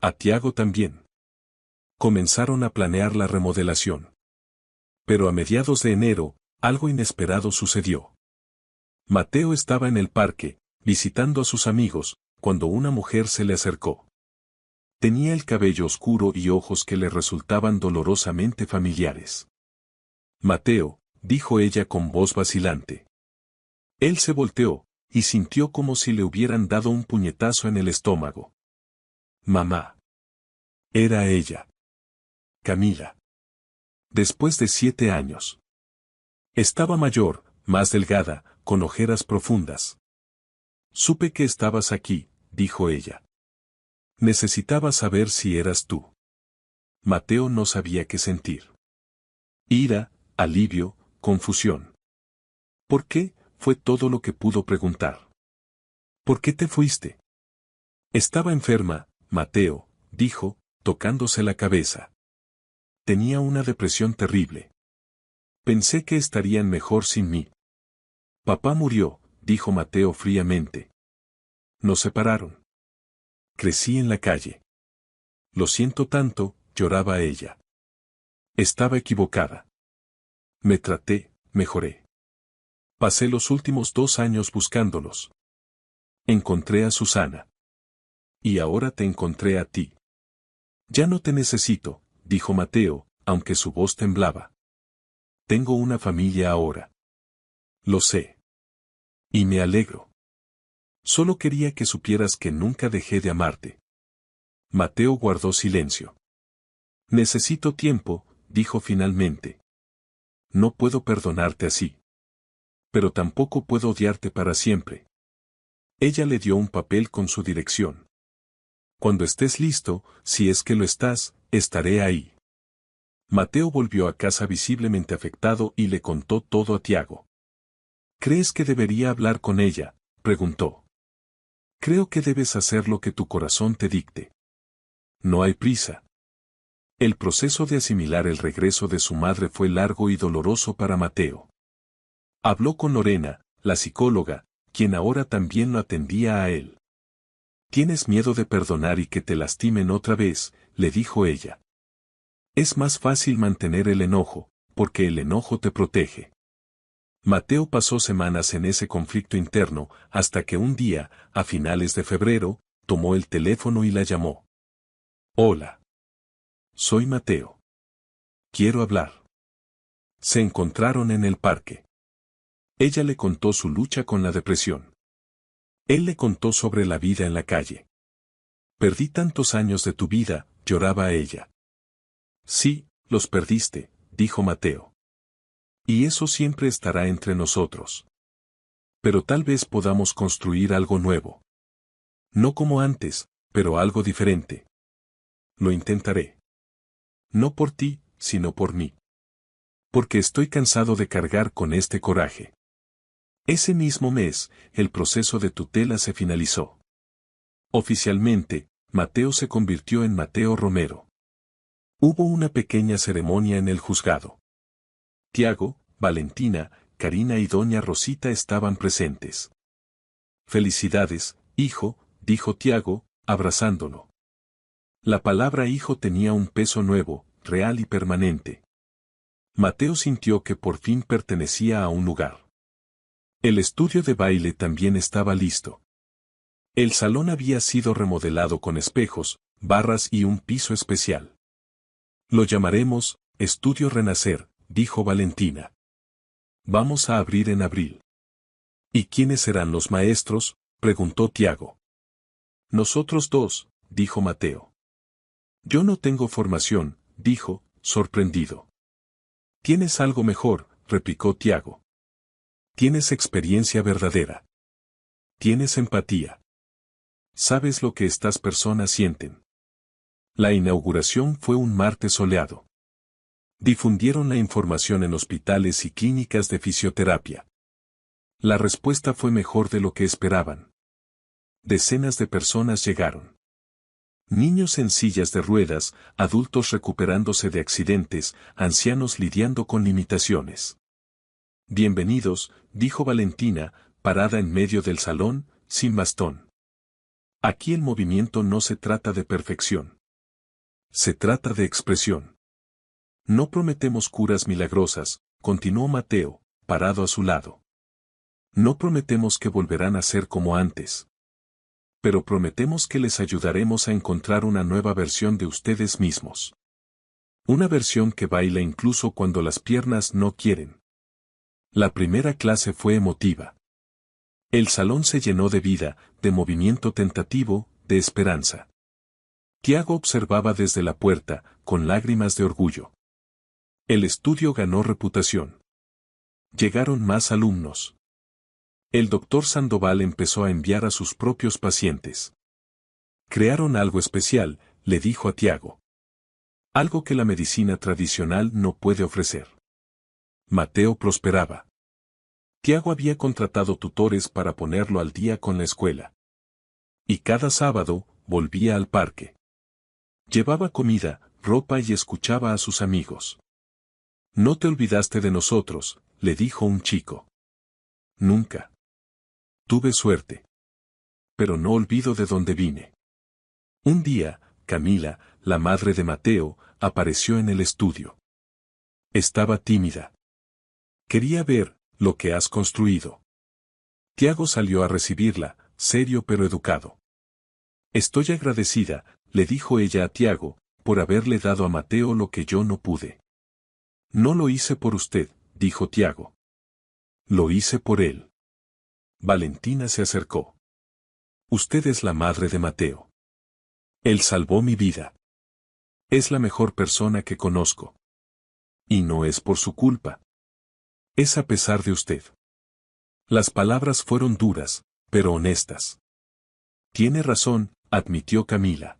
A Tiago también. Comenzaron a planear la remodelación. Pero a mediados de enero, algo inesperado sucedió. Mateo estaba en el parque, visitando a sus amigos, cuando una mujer se le acercó. Tenía el cabello oscuro y ojos que le resultaban dolorosamente familiares. Mateo, dijo ella con voz vacilante. Él se volteó, y sintió como si le hubieran dado un puñetazo en el estómago. Mamá. Era ella. Camila. Después de 7 años. Estaba mayor, más delgada, con ojeras profundas. Supe que estabas aquí, dijo ella. Necesitaba saber si eras tú. Mateo no sabía qué sentir. Ira, alivio, confusión. ¿Por qué? Fue todo lo que pudo preguntar. ¿Por qué te fuiste? Estaba enferma, Mateo, dijo, tocándose la cabeza. Tenía una depresión terrible. Pensé que estarían mejor sin mí. Papá murió, dijo Mateo fríamente. Nos separaron. Crecí en la calle. Lo siento tanto, lloraba ella. Estaba equivocada. Me traté, mejoré. Pasé los últimos 2 años buscándolos. Encontré a Susana. Y ahora te encontré a ti. Ya no te necesito, dijo Mateo, aunque su voz temblaba. Tengo una familia ahora. Lo sé. Y me alegro. Solo quería que supieras que nunca dejé de amarte. Mateo guardó silencio. Necesito tiempo, dijo finalmente. No puedo perdonarte así. Pero tampoco puedo odiarte para siempre. Ella le dio un papel con su dirección. Cuando estés listo, si es que lo estás, estaré ahí. Mateo volvió a casa visiblemente afectado y le contó todo a Tiago. ¿Crees que debería hablar con ella?, preguntó. Creo que debes hacer lo que tu corazón te dicte. No hay prisa. El proceso de asimilar el regreso de su madre fue largo y doloroso para Mateo. Habló con Lorena, la psicóloga, quien ahora también lo atendía a él. ¿Tienes miedo de perdonar y que te lastimen otra vez?, le dijo ella. Es más fácil mantener el enojo, porque el enojo te protege. Mateo pasó semanas en ese conflicto interno, hasta que un día, a finales de febrero, tomó el teléfono y la llamó. Hola. Soy Mateo. Quiero hablar. Se encontraron en el parque. Ella le contó su lucha con la depresión. Él le contó sobre la vida en la calle. Perdí tantos años de tu vida, lloraba ella. Sí, los perdiste, dijo Mateo. Y eso siempre estará entre nosotros. Pero tal vez podamos construir algo nuevo. No como antes, pero algo diferente. Lo intentaré. No por ti, sino por mí. Porque estoy cansado de cargar con este coraje. Ese mismo mes, el proceso de tutela se finalizó. Oficialmente, Mateo se convirtió en Mateo Romero. Hubo una pequeña ceremonia en el juzgado. Tiago, Valentina, Karina y doña Rosita estaban presentes. Felicidades, hijo, dijo Tiago, abrazándolo. La palabra hijo tenía un peso nuevo, real y permanente. Mateo sintió que por fin pertenecía a un lugar. El estudio de baile también estaba listo. El salón había sido remodelado con espejos, barras y un piso especial. Lo llamaremos Estudio Renacer, dijo Valentina. Vamos a abrir en abril. ¿Y quiénes serán los maestros?, preguntó Tiago. Nosotros dos, dijo Mateo. Yo no tengo formación, dijo, sorprendido. Tienes algo mejor, replicó Tiago. Tienes experiencia verdadera. Tienes empatía. Sabes lo que estas personas sienten. La inauguración fue un martes soleado. Difundieron la información en hospitales y clínicas de fisioterapia. La respuesta fue mejor de lo que esperaban. Decenas de personas llegaron. Niños en sillas de ruedas, adultos recuperándose de accidentes, ancianos lidiando con limitaciones. Bienvenidos, dijo Valentina, parada en medio del salón, sin bastón. Aquí el movimiento no se trata de perfección. Se trata de expresión. No prometemos curas milagrosas, continuó Mateo, parado a su lado. No prometemos que volverán a ser como antes. Pero prometemos que les ayudaremos a encontrar una nueva versión de ustedes mismos. Una versión que baila incluso cuando las piernas no quieren. La primera clase fue emotiva. El salón se llenó de vida, de movimiento tentativo, de esperanza. Tiago observaba desde la puerta, con lágrimas de orgullo. El estudio ganó reputación. Llegaron más alumnos. El doctor Sandoval empezó a enviar a sus propios pacientes. Crearon algo especial, le dijo a Tiago. Algo que la medicina tradicional no puede ofrecer. Mateo prosperaba. Tiago había contratado tutores para ponerlo al día con la escuela. Y cada sábado, volvía al parque. Llevaba comida, ropa y escuchaba a sus amigos. No te olvidaste de nosotros, le dijo un chico. Nunca. Tuve suerte. Pero no olvido de dónde vine. Un día, Camila, la madre de Mateo, apareció en el estudio. Estaba tímida. Quería ver lo que has construido. Tiago salió a recibirla, serio pero educado. Estoy agradecida, le dijo ella a Tiago, por haberle dado a Mateo lo que yo no pude. No lo hice por usted, dijo Tiago. Lo hice por él. Valentina se acercó. Usted es la madre de Mateo. Él salvó mi vida. Es la mejor persona que conozco. Y no es por su culpa. Es a pesar de usted. Las palabras fueron duras, pero honestas. Tiene razón, admitió Camila.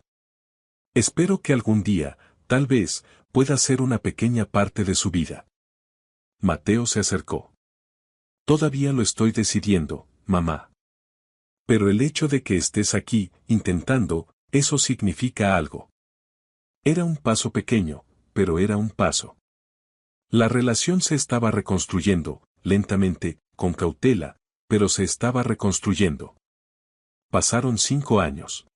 Espero que algún día, tal vez, pueda ser una pequeña parte de su vida. Mateo se acercó. Todavía lo estoy decidiendo, mamá. Pero el hecho de que estés aquí, intentando, eso significa algo. Era un paso pequeño, pero era un paso. La relación se estaba reconstruyendo, lentamente, con cautela, pero se estaba reconstruyendo. Pasaron 5 años.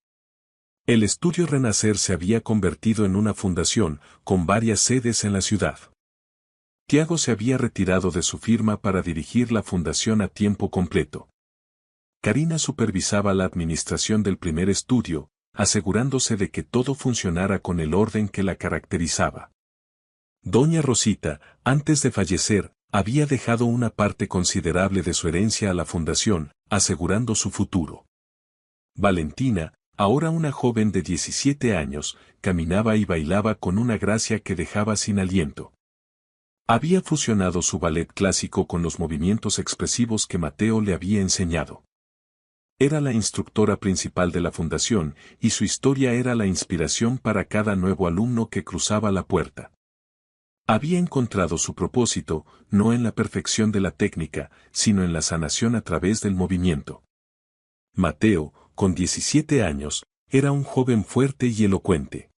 El estudio Renacer se había convertido en una fundación, con varias sedes en la ciudad. Tiago se había retirado de su firma para dirigir la fundación a tiempo completo. Karina supervisaba la administración del primer estudio, asegurándose de que todo funcionara con el orden que la caracterizaba. Doña Rosita, antes de fallecer, había dejado una parte considerable de su herencia a la fundación, asegurando su futuro. Valentina, ahora una joven de 17 años, caminaba y bailaba con una gracia que dejaba sin aliento. Había fusionado su ballet clásico con los movimientos expresivos que Mateo le había enseñado. Era la instructora principal de la fundación, y su historia era la inspiración para cada nuevo alumno que cruzaba la puerta. Había encontrado su propósito, no en la perfección de la técnica, sino en la sanación a través del movimiento. Mateo, con 17 años, era un joven fuerte y elocuente.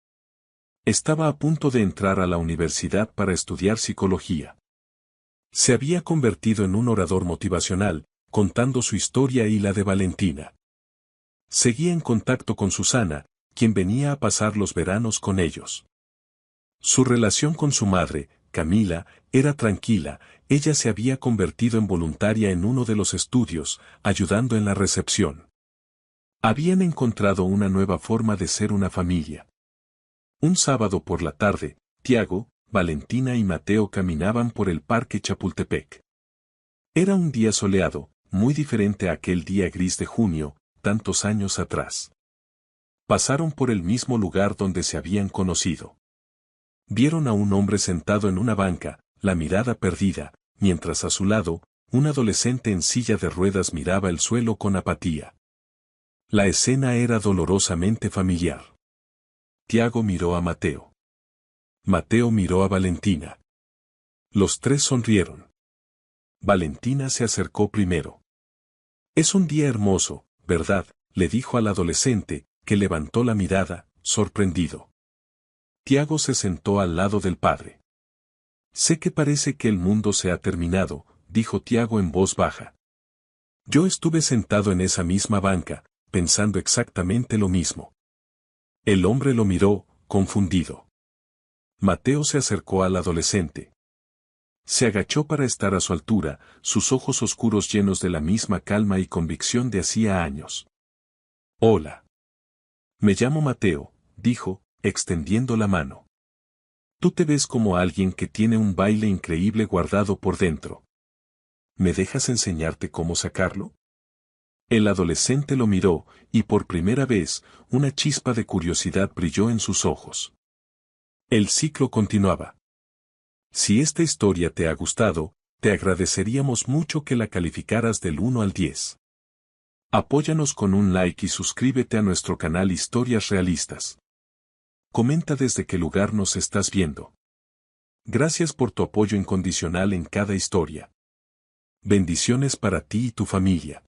Estaba a punto de entrar a la universidad para estudiar psicología. Se había convertido en un orador motivacional, contando su historia y la de Valentina. Seguía en contacto con Susana, quien venía a pasar los veranos con ellos. Su relación con su madre, Camila, era tranquila, ella se había convertido en voluntaria en uno de los estudios, ayudando en la recepción. Habían encontrado una nueva forma de ser una familia. Un sábado por la tarde, Tiago, Valentina y Mateo caminaban por el parque Chapultepec. Era un día soleado, muy diferente a aquel día gris de junio, tantos años atrás. Pasaron por el mismo lugar donde se habían conocido. Vieron a un hombre sentado en una banca, la mirada perdida, mientras a su lado, un adolescente en silla de ruedas miraba el suelo con apatía. La escena era dolorosamente familiar. Tiago miró a Mateo. Mateo miró a Valentina. Los tres sonrieron. Valentina se acercó primero. Es un día hermoso, ¿verdad?, le dijo al adolescente, que levantó la mirada, sorprendido. Tiago se sentó al lado del padre. Sé que parece que el mundo se ha terminado, dijo Tiago en voz baja. Yo estuve sentado en esa misma banca, pensando exactamente lo mismo. El hombre lo miró, confundido. Mateo se acercó al adolescente. Se agachó para estar a su altura, sus ojos oscuros llenos de la misma calma y convicción de hacía años. Hola. Me llamo Mateo, dijo, extendiendo la mano. Tú te ves como alguien que tiene un baile increíble guardado por dentro. ¿Me dejas enseñarte cómo sacarlo? El adolescente lo miró, y por primera vez, una chispa de curiosidad brilló en sus ojos. El ciclo continuaba. Si esta historia te ha gustado, Te agradeceríamos mucho que la calificaras del 1 al 10. Apóyanos con un like y suscríbete a nuestro canal Historias Realistas. Comenta desde qué lugar nos estás viendo. Gracias por tu apoyo incondicional en cada historia. Bendiciones para ti y tu familia.